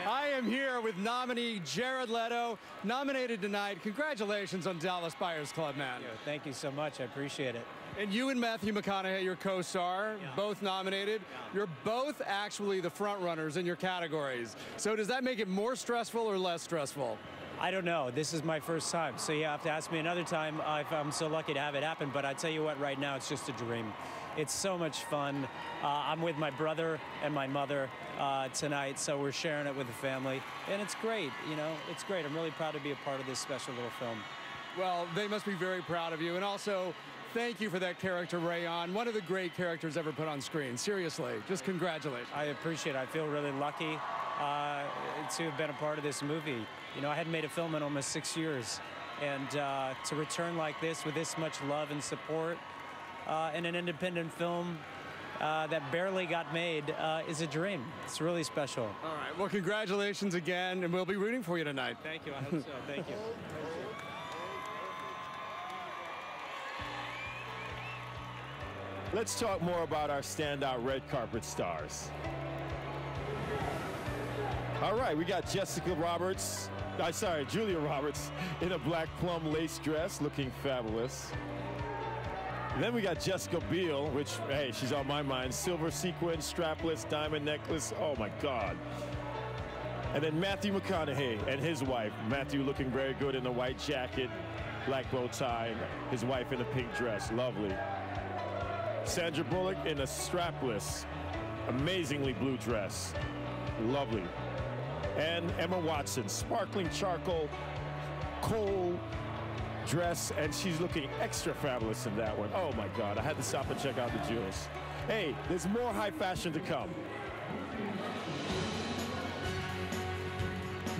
I am here with nominee Jared Leto, nominated tonight. Congratulations on Dallas Buyers Club, man. Thank you so much. I appreciate it. And you and Matthew McConaughey, your co-star, both nominated. You're both actually the front runners in your categories. So does that make it more stressful or less stressful? I don't know. This is my first time, so you have to ask me another time if I'm so lucky to have it happen. But I tell you what, right now, it's just a dream. It's so much fun. I'm with my brother and my mother tonight, so we're sharing it with the family. And it's great, you know, it's great. I'm really proud to be a part of this special little film. Well, they must be very proud of you. And also, thank you for that character, Rayon. One of the great characters ever put on screen. Seriously, just congratulations. I appreciate it. I feel really lucky to have been a part of this movie. You know, I hadn't made a film in almost 6 years. And to return like this with this much love and support in an independent film that barely got made is a dream. It's really special. All right. Well, congratulations again, and we'll be rooting for you tonight. Thank you. I hope so. Thank you. Let's talk more about our standout red carpet stars. All right, we got Julia Roberts in a black plum lace dress, looking fabulous. And then we got Jessica Biel, which, hey, she's on my mind. Silver sequin, strapless, diamond necklace. Oh, my God. And then Matthew McConaughey and his wife. Matthew looking very good in the white jacket, black bow tie, his wife in a pink dress. Lovely. Sandra Bullock in a strapless, amazingly blue dress. Lovely. And Emma Watson, sparkling charcoal, coal dress, and she's looking extra fabulous in that one. Oh my God, I had to stop and check out the jewels. Hey, there's more high fashion to come.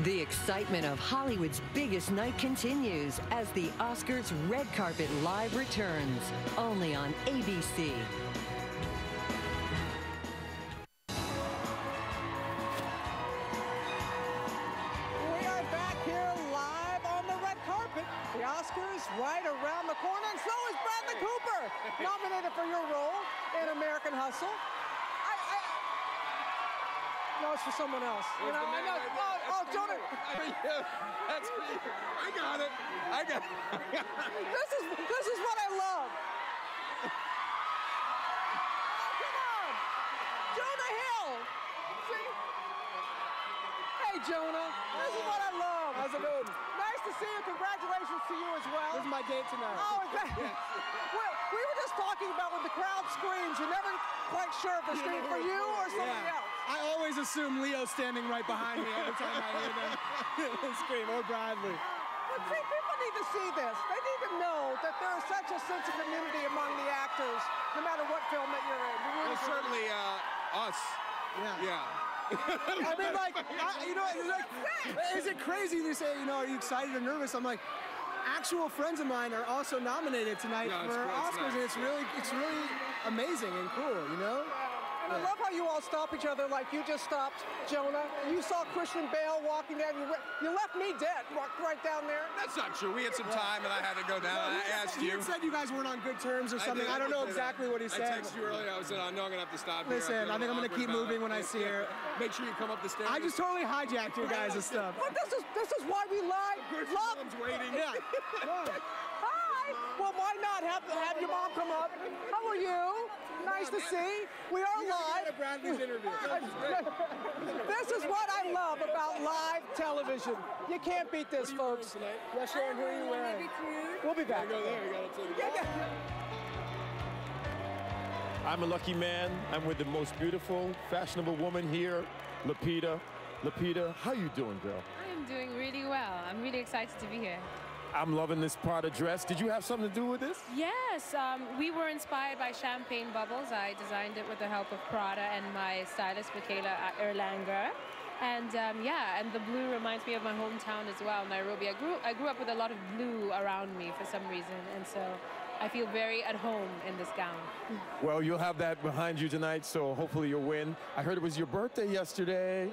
The excitement of Hollywood's biggest night continues as the Oscars Red Carpet Live returns, only on ABC. We are back here live on the red carpet. The Oscars right around the corner, and so is Bradley Cooper, nominated for your role in American Hustle. No, it's for someone else. You know, I know. Oh, Jonah. That's me. I got it. This is what I love. Oh, come on. Jonah Hill. See? Hey, Jonah. This is what I love. How's it going? Nice to see you. Congratulations to you as well. This is my date tonight. Oh, exactly. Well, we were just talking about when the crowd screams, you're never quite sure if they're screaming for you or somebody else. I always assume Leo's standing right behind me every time I hear them scream, or Bradley. But see, people need to see this. They need to know that there is such a sense of community among the actors, no matter what film that you're in. Well, certainly us. Yeah. I mean, like, you know, like, is it crazy to say, you know, are you excited or nervous? I'm like, actual friends of mine are also nominated tonight for Oscars, and it's really amazing and cool, you know? And I love how you all stop each other like you just stopped Jonah. You saw Christian Bale walking down. You left me dead, walked right down there. That's not true. We had some time, and I had to go down. I asked you. He said you guys weren't on good terms or something. I don't know exactly what he said. I texted you earlier. I said, I know I'm going to have to stop here. Listen, I think I'm going to keep moving when I see her. Make sure you come up the stairs. I just totally hijacked you guys and stuff. But this is why we love. Mom's waiting. Yeah. Hi. Well, why not have your mom come up? How are you? Nice to see. We are live. Bradley's interview. This is what I love about live television. You can't beat this, folks. Yes, Sharon, who are you wearing? We'll be back. Go there. You gotta take it. I'm a lucky man. I'm with the most beautiful, fashionable woman here, Lupita. Lupita, how you doing, girl? I'm doing really well. I'm really excited to be here. I'm loving this Prada dress. Did you have something to do with this? Yes, we were inspired by champagne bubbles. I designed it with the help of Prada and my stylist, Michaela Erlanger. And yeah, and the blue reminds me of my hometown as well, Nairobi. I grew up with a lot of blue around me for some reason, and so I feel very at home in this gown. Well, you'll have that behind you tonight, so hopefully you'll win. I heard it was your birthday yesterday.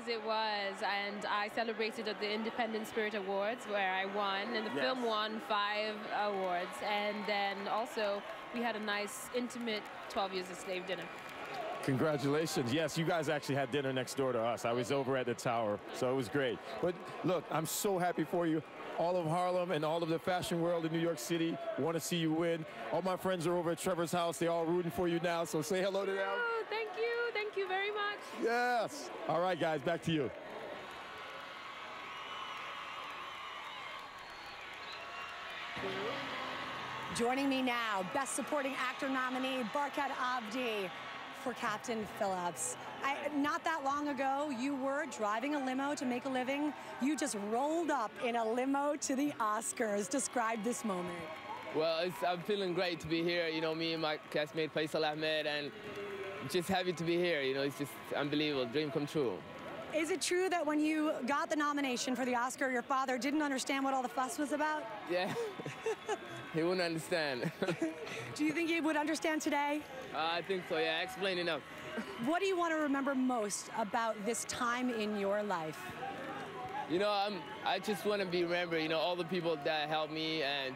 It was, and I celebrated at the Independent Spirit Awards where I won, and the film won 5 awards, and then also we had a nice, intimate 12 Years a Slave dinner. Congratulations. Yes, you guys actually had dinner next door to us. I was over at the Tower, so it was great. But look, I'm so happy for you. All of Harlem and all of the fashion world in New York City want to see you win. All my friends are over at Trevor's house. They're all rooting for you now, so say hello to them. Oh, thank you. Thank you very much. Yes. All right, guys, back to you. Joining me now, Best Supporting Actor nominee Barkhad Abdi for Captain Phillips. Not that long ago, you were driving a limo to make a living. You just rolled up in a limo to the Oscars. Describe this moment. Well, I'm feeling great to be here. You know, me and my castmate Faisal Ahmed, and just happy to be here. You know, it's just unbelievable, dream come true. Is it true that when you got the nomination for the Oscar, your father didn't understand what all the fuss was about? Yeah, he wouldn't understand. Do you think he would understand today? I think so, yeah, explain enough. What do you want to remember most about this time in your life? You know, I just want to be remembered, you know, all the people that helped me, and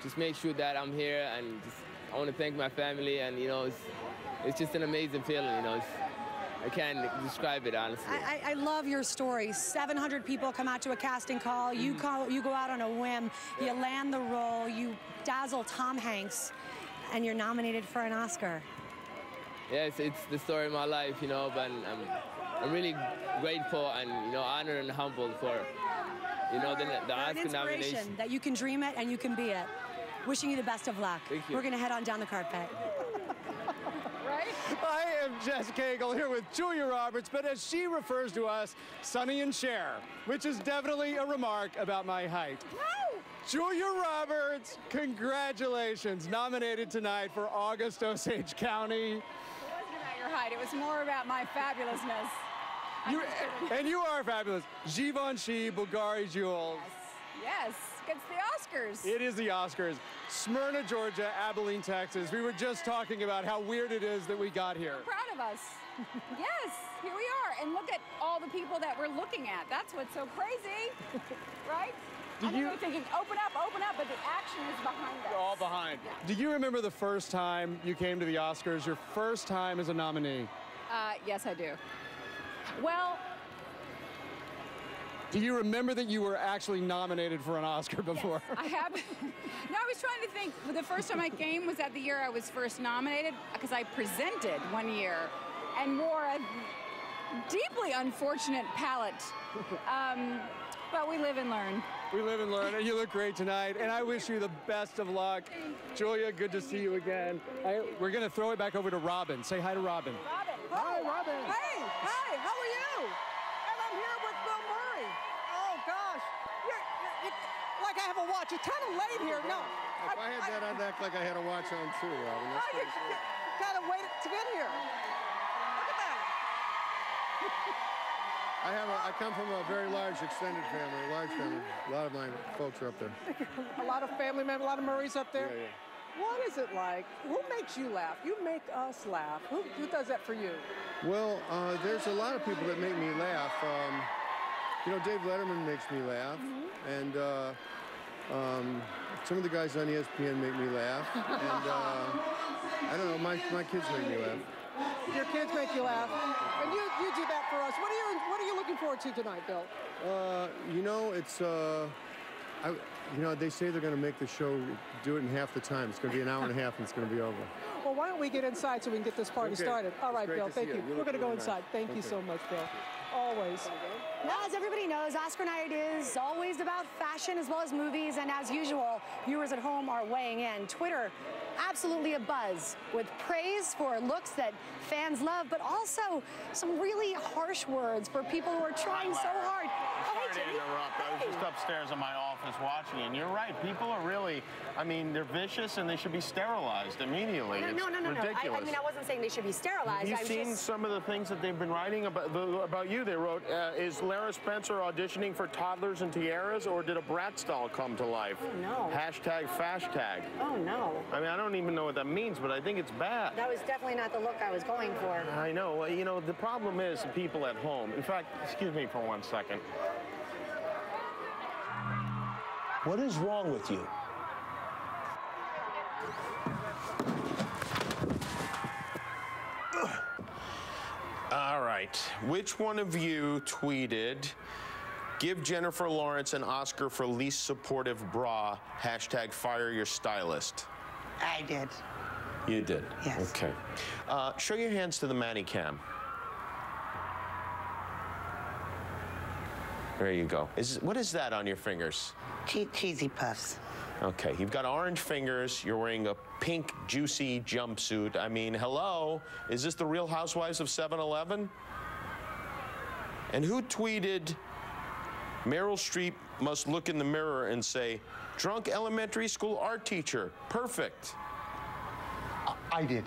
just make sure that I'm here, and I want to thank my family, and, you know, it's just an amazing feeling, you know. I can't describe it, honestly. I love your story. 700 people come out to a casting call. You go out on a whim. You land the role. You dazzle Tom Hanks, and you're nominated for an Oscar. Yes, it's the story of my life, you know, but I'm really grateful and, you know, honored and humbled for, you know, the Oscar nomination. That you can dream it and you can be it. Wishing you the best of luck. Thank you. We're going to head on down the carpet. I am Jess Cagle here with Julia Roberts, but as she refers to us, Sonny and Cher, which is definitely a remark about my height. No! Julia Roberts, congratulations, nominated tonight for August Osage County. It wasn't about your height, it was more about my fabulousness. And you are fabulous. Givenchy, Bulgari Jewels. Yes, it's the Oscars. It is the Oscars. Smyrna, Georgia, Abilene, Texas. We were just talking about how weird it is that we got here. I'm proud of us. Yes, here we are. And look at all the people that we're looking at. That's what's so crazy, right? I know you're thinking, open up, but the action is behind us. We're all behind. Yeah. Do you remember the first time you came to the Oscars, your first time as a nominee? Yes, I do. Well, do you remember that you were actually nominated for an Oscar before? Yes, I have. No, I was trying to think. The first time I came was that the year I was first nominated, because I presented one year and wore a deeply unfortunate palette. But we live and learn. We live and learn, and you look great tonight, and I wish you the best of luck. Julia, good to see you again. We're going to throw it back over to Robin. Say hi to Robin. Robin. Hi, Robin. Hey, hi, how are you? And I'm here with Bill Murray. Oh, gosh. You're like I have a watch. It's kind of late here. No. If I had that, I'd act like I had a watch on, too, Robin. No, you kind of waited to get here. Look at that. I come from a very large extended family, a large family. A lot of my folks are up there. A lot of family members, a lot of Murrays up there. Yeah. What is it like? Who makes you laugh? You make us laugh. Who does that for you? Well, there's a lot of people that make me laugh. You know, Dave Letterman makes me laugh, and some of the guys on ESPN make me laugh, and I don't know, my kids make me laugh. Your kids make you laugh, and you do that for us. What are you looking forward to tonight, Bill? You know, it's you know, they say they're going to make the show, do it in half the time. It's going to be an hour and a half, and it's going to be over. Well, why don't we get inside so we can get this party started? All right, Bill, thank you. We're going to go inside. Thank you so much, Bill. Always. Now, as everybody knows, Oscar night is always about fashion as well as movies, and as usual, viewers at home are weighing in. Twitter, absolutely abuzz with praise for looks that fans love, but also some really harsh words for people who are trying so hard. Sorry to interrupt. I was just upstairs in my office. office watching, and you're right. People are really, I mean, they're vicious and they should be sterilized immediately. No. Ridiculous. I mean, I wasn't saying they should be sterilized. Have you seen some of the things that they've been writing about you? They wrote, is Lara Spencer auditioning for Toddlers and Tiaras, or did a Bratz doll come to life? Oh, no. Hashtag fashtag. Oh, no. I mean, I don't even know what that means, but I think it's bad. That was definitely not the look I was going for. I know. Well, you know, the problem is the people at home. In fact, excuse me for 1 second. What is wrong with you? All right. Which one of you tweeted, give Jennifer Lawrence an Oscar for least supportive bra, hashtag fire your stylist? I did. You did? Yes. Okay. Show your hands to the Mannycam. There you go. What is that on your fingers? Cheesy Puffs. Okay, you've got orange fingers. You're wearing a pink, juicy jumpsuit. I mean, hello? Is this the Real Housewives of 7-Eleven? And who tweeted, Meryl Streep must look in the mirror and say, drunk elementary school art teacher, perfect? I did.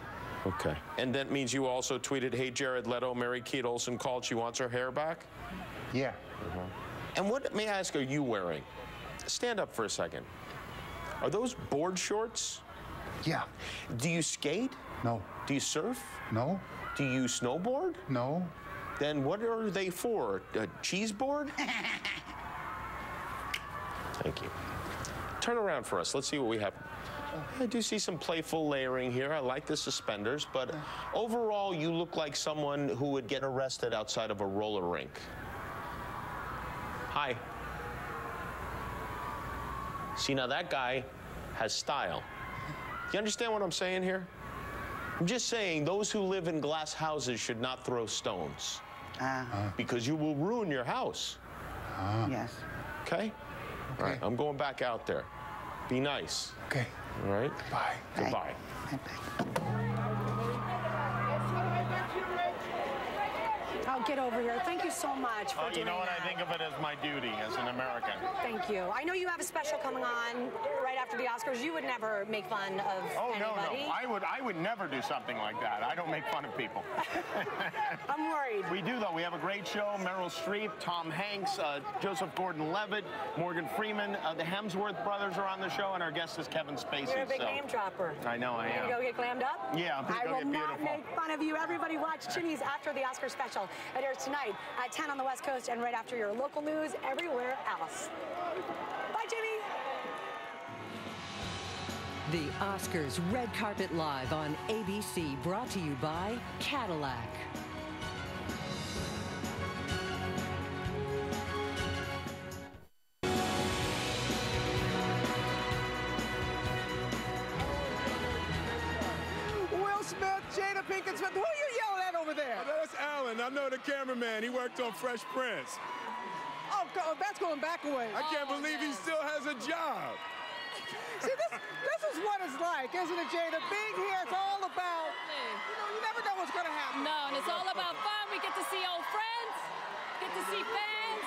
Okay. And that means you also tweeted, hey, Jared Leto, Mary-Kate Olsen called, she wants her hair back? Yeah. And what, may I ask, are you wearing? Stand up for a second. Are those board shorts? Yeah. Do you skate? No. Do you surf? No. Do you snowboard? No. Then what are they for? A cheese board? Thank you. Turn around for us. Let's see what we have. I do see some playful layering here. I like the suspenders, but overall, you look like someone who would get arrested outside of a roller rink. Hi. See, now that guy has style. You understand what I'm saying here? I'm just saying those who live in glass houses should not throw stones. Because you will ruin your house. Yes. Okay? All right, I'm going back out there. Be nice. Okay. All right? Bye. Goodbye. Oh, get over here. Thank you so much for doing You know what? that. I think of it as my duty as an American. Thank you. I know you have a special coming on right after the Oscars. You would never make fun of anybody. No. I would never do something like that. I don't make fun of people. I'm worried. We do, though. We have a great show. Meryl Streep, Tom Hanks, Joseph Gordon-Levitt, Morgan Freeman. The Hemsworth brothers are on the show, and our guest is Kevin Spacey. You're a big name dropper. I know I am. You gonna go get glammed up? Yeah, I'm I gonna will get not beautiful. make fun of you. Everybody watch Chinny's After the Oscar special. It airs tonight at 10 on the West Coast and right after your local news everywhere else. Bye, Jimmy. The Oscars Red Carpet Live on ABC, brought to you by Cadillac. Will Smith, Jada Pinkett Smith. Who are you yelling at over there? That's Alan. I know the cameraman. He worked on Fresh Prince. Oh, that's going back away. I can't believe he still has a job. See, this is what it's like, isn't it, Jada? Being here, it's all about, you never know what's going to happen. No, and it's all about fun. We get to see old friends, get to see fans.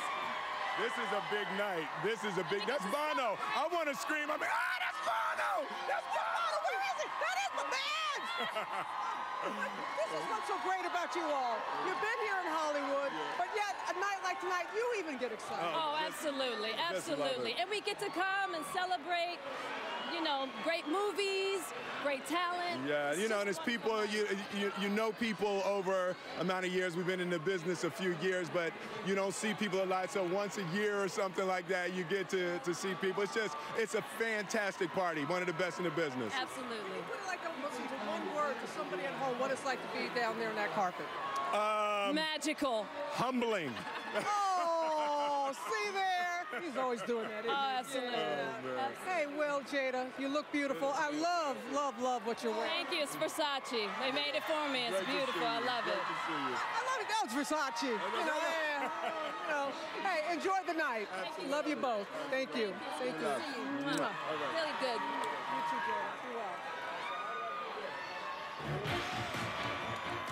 This is a big night. That's Bono. I want to scream. I mean, that's Bono! That's Bono! Where is it? That is the band! This is what's so great about you all. You've been here in Hollywood, but yet a night like tonight, you even get excited. Oh, absolutely, just love absolutely. it. And we get to come and celebrate, you know, great movies, great talent. Yeah, you know, and it's people, you know people over amount of years. We've been in the business a few years, but you don't see people a lot. So once a year or something like that, you get to see people. It's a fantastic party, one of the best in the business. Absolutely. Would you like to listen to one word to somebody at home what it's like to be down there in that carpet? Magical. Humbling. Oh, see there? He's always doing that, isn't he? Absolutely. Yeah. Hey, Will, Jada, you look beautiful. I love what you're wearing. Thank you. It's Versace. They made it for me. It's beautiful. I love it. I love it. That was Versace. You know, yeah. You know. Hey, enjoy the night. Love you both. Thank you. Thank you. Really good. You too, Jada. Be well.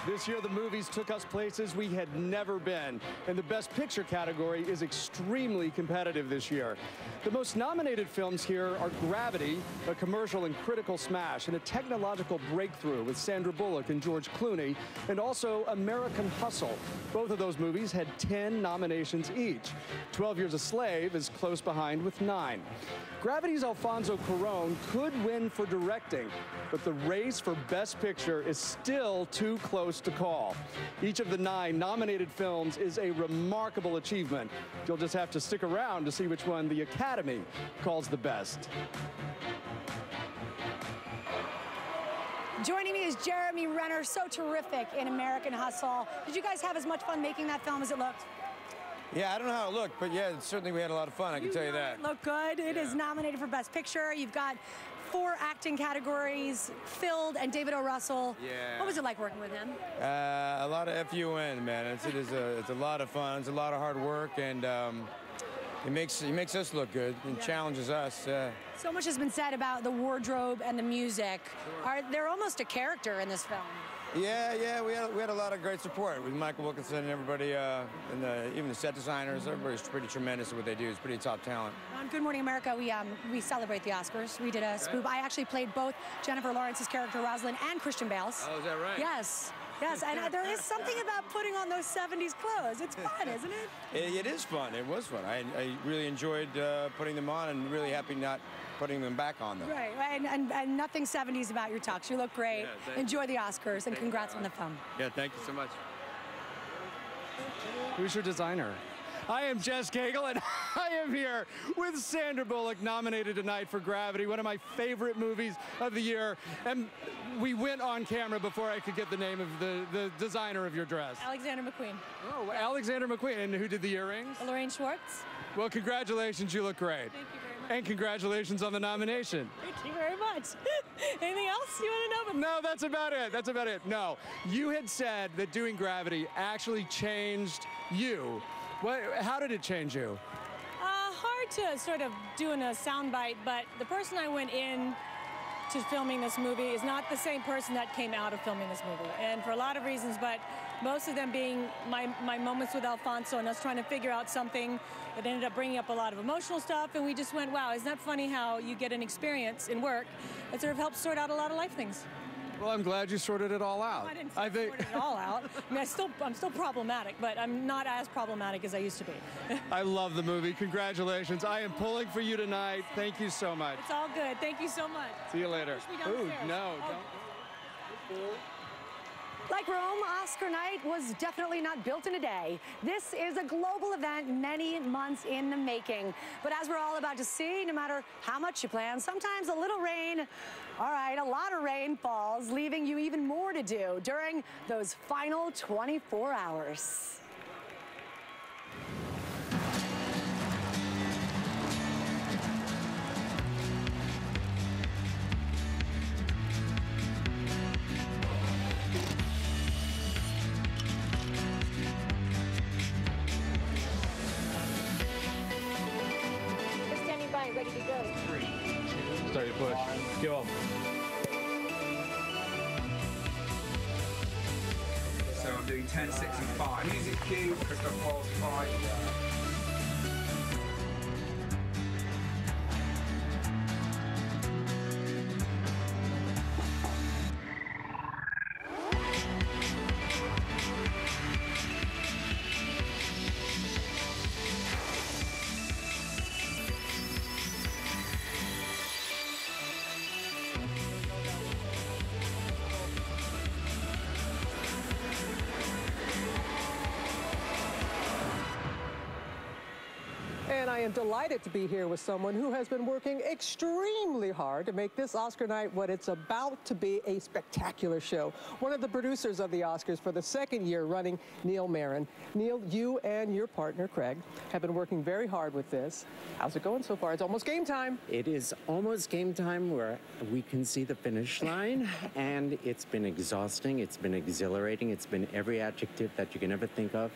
This year, the movies took us places we had never been, and the Best Picture category is extremely competitive this year. The most nominated films here are Gravity, a commercial and critical smash, and a technological breakthrough with Sandra Bullock and George Clooney, and also American Hustle. Both of those movies had 10 nominations each. 12 Years a Slave is close behind with 9. Gravity's Alfonso Cuarón could win for directing, but the race for Best Picture is still too close to call. Each of the 9 nominated films is a remarkable achievement. You'll just have to stick around to see which one the Academy calls the best. Joining me is Jeremy Renner, so terrific in American Hustle. Did you guys have as much fun making that film as it looked? Yeah, I don't know how it looked, but yeah, certainly we had a lot of fun, I can tell you that. It looked good. It is nominated for Best Picture. You've got 4 acting categories filled, and David O. Russell. Yeah. What was it like working with him? A lot of FUN, man. It's a lot of fun. It's a lot of hard work, and he makes us look good and challenges us. So much has been said about the wardrobe and the music. They're almost a character in this film. Yeah, we had a lot of great support with Michael Wilkinson and everybody, even the set designers. Everybody's pretty tremendous at what they do. It's pretty top talent. On Good Morning America, we celebrate the Oscars. We did a spoof. I actually played both Jennifer Lawrence's character Rosalind and Christian Bale's. Oh, is that right? Yes. Yes, and there is something about putting on those 70s clothes. It's fun, isn't it? It is fun. It was fun. I really enjoyed putting them on, and really happy not putting them back on them. Right, and nothing 70s about your tux. You look great. Yeah, enjoy the Oscars, and congrats on the film. Yeah, thank you so much. Who's your designer? I am Jess Cagle, and I am here with Sandra Bullock, nominated tonight for Gravity, one of my favorite movies of the year. And we went on camera before I could get the name of the designer of your dress. Alexander McQueen. Oh, Alexander McQueen. And who did the earrings? Lorraine Schwartz. Well, congratulations. You look great. Thank you very much. And congratulations on the nomination. Thank you very much. Anything else you want to know? No, that's about it. That's about it. No, you had said that doing Gravity actually changed you. How did it change you? Hard to sort of do in a soundbite, but the person I went in to filming this movie is not the same person that came out of filming this movie, and for a lot of reasons, but most of them being my moments with Alfonso and us trying to figure out something that ended up bringing up a lot of emotional stuff, and we just went, wow, isn't that funny how you get an experience in work that sort of helps sort out a lot of life things. Well, I'm glad you sorted it all out. I didn't sort it all out. I mean, I'm still problematic, but I'm not as problematic as I used to be. I love the movie. Congratulations. I am pulling for you tonight. Thank you so much. It's all good. Thank you so much. See you later. Ooh, no, don't. Like Rome, Oscar night was definitely not built in a day. This is a global event many months in the making. But as we're all about to see, no matter how much you plan, sometimes a little rain, all right, a lot of rain falls, leaving you even more to do during those final 24 hours. Ready to go. 3, 2, start your push. Go. So I'm doing 10, 6, and 5. Music cue, Christoph Waltz 5. And I am delighted to be here with someone who has been working extremely hard to make this Oscar night what it's about to be, a spectacular show. One of the producers of the Oscars for the second year running, Neil Marin. Neil, you and your partner, Craig, have been working very hard with this. How's it going so far? It's almost game time. It is almost game time where we can see the finish line, and it's been exhausting, it's been exhilarating, it's been every adjective that you can ever think of.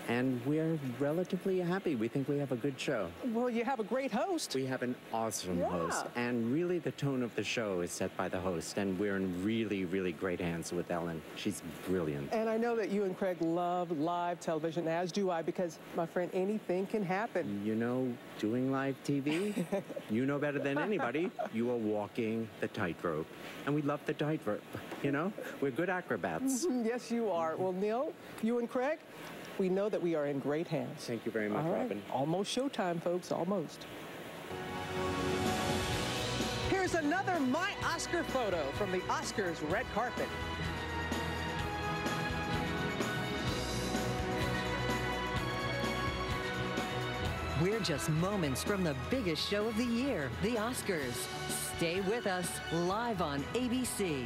And we're relatively happy. We think we have a good show. Well, you have a great host. We have an awesome host. And really the tone of the show is set by the host. And we're in really, really great hands with Ellen. She's brilliant. And I know that you and Craig love live television, as do I, because, my friend, anything can happen. You know, doing live TV, you know better than anybody, you are walking the tightrope. And we love the tightrope, you know? We're good acrobats. Yes, you are. Well, Neil, you and Craig, we know that we are in great hands. Thank you very much, All right. Robin. Almost showtime, folks, almost. Here's another My Oscar photo from the Oscars red carpet. We're just moments from the biggest show of the year, the Oscars. Stay with us, live on ABC.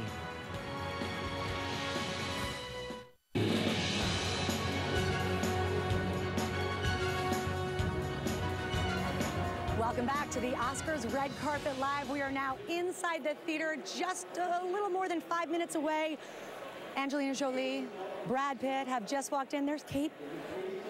Welcome back to the Oscars Red Carpet Live. We are now inside the theater, just a little more than 5 minutes away. Angelina Jolie, Brad Pitt have just walked in. There's Kate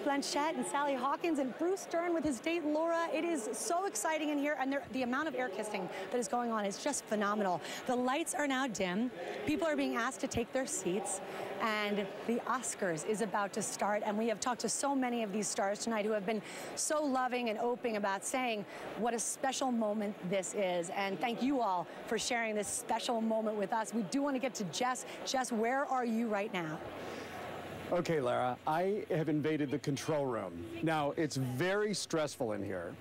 Blanchett and Sally Hawkins and Bruce Dern with his date Laura. It is so exciting in here, and the amount of air kissing that is going on is just phenomenal. The lights are now dim. People are being asked to take their seats, and the Oscars is about to start. And we have talked to so many of these stars tonight who have been so loving and open about saying what a special moment this is. And thank you all for sharing this special moment with us. We do want to get to Jess. Jess, where are you right now? Okay, Lara, I have invaded the control room. Now, it's very stressful in here.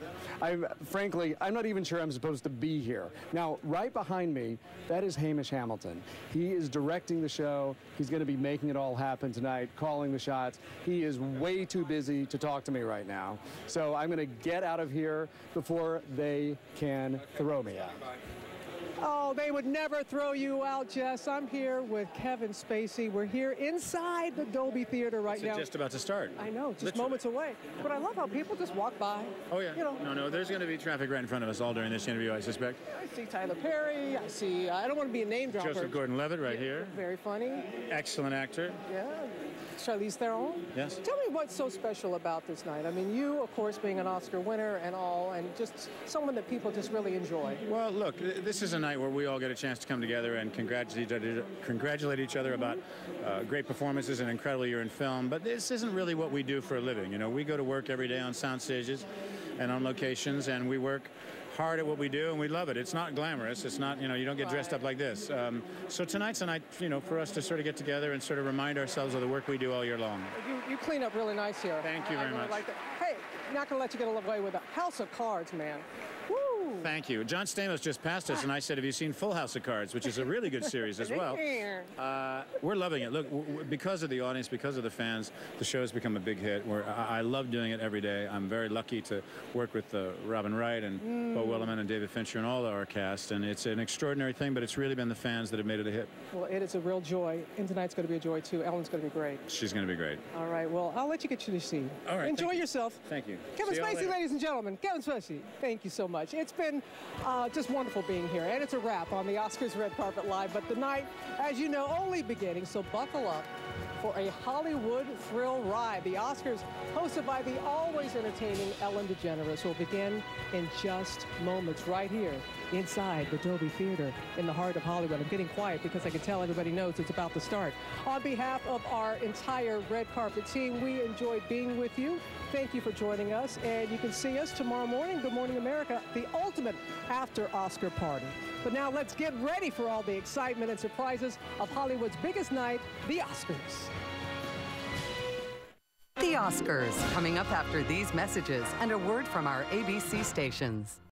Frankly, I'm not even sure I'm supposed to be here. Now, right behind me, that is Hamish Hamilton. He is directing the show. He's going to be making it all happen tonight, calling the shots. He is way too busy to talk to me right now. So I'm going to get out of here before they can throw me out. Oh, they would never throw you out, Jess. I'm here with Kevin Spacey. We're here inside the Dolby Theater right now. It's just about to start. I know, just Literally. Moments away. But I love how people just walk by. Oh, yeah. You know. No, there's going to be traffic right in front of us all during this interview, I suspect. I see Tyler Perry. I see, I don't want to be a name dropper. Joseph Gordon-Levitt right here. Very funny. Excellent actor. Yeah. Charlize Theron. Yes. Tell me what's so special about this night. I mean, you, of course, being an Oscar winner and all, and just someone that people just really enjoy. Well, look, this is a night where we all get a chance to come together and congratulate each other about great performances and incredible year in film. But this isn't really what we do for a living. You know, we go to work every day on sound stages and on locations, and we work hard at what we do, and we love it. It's not glamorous. It's not, you know, you don't get dressed up like this. So tonight's a night, you know, for us to sort of get together and sort of remind ourselves of the work we do all year long. You clean up really nice here. Thank you very really much. Like that. Hey, not going to let you get away with a House of Cards, man. Woo! Thank you. John Stamos just passed us, and I said, have you seen Full House of Cards, which is a really good series as well. We're loving it. Look, because of the audience, because of the fans, the show has become a big hit. I love doing it every day. I'm very lucky to work with Robin Wright and Beau Willimon and David Fincher and all our cast, and it's an extraordinary thing, but it's really been the fans that have made it a hit. Well, it is a real joy, and tonight's going to be a joy, too. Ellen's going to be great. She's going to be great. All right, well, I'll let you get to the seat. All right. Enjoy yourself. Thank you. Kevin See you all Spacey, later. ladies and gentlemen. Kevin Spacey, thank you so much. It's been just wonderful being here, and it's a wrap on the Oscars Red Carpet Live. But the night, as you know, only beginning, so buckle up for a Hollywood thrill ride. The Oscars, hosted by the always entertaining Ellen DeGeneres, will begin in just moments right here inside the Dolby Theater in the heart of Hollywood. I'm getting quiet because I can tell everybody knows it's about to start. On behalf of our entire Red Carpet team, we enjoyed being with you. Thank you for joining us, and you can see us tomorrow morning, Good Morning America, the ultimate after-Oscar party. But now let's get ready for all the excitement and surprises of Hollywood's biggest night, the Oscars. The Oscars, coming up after these messages and a word from our ABC stations.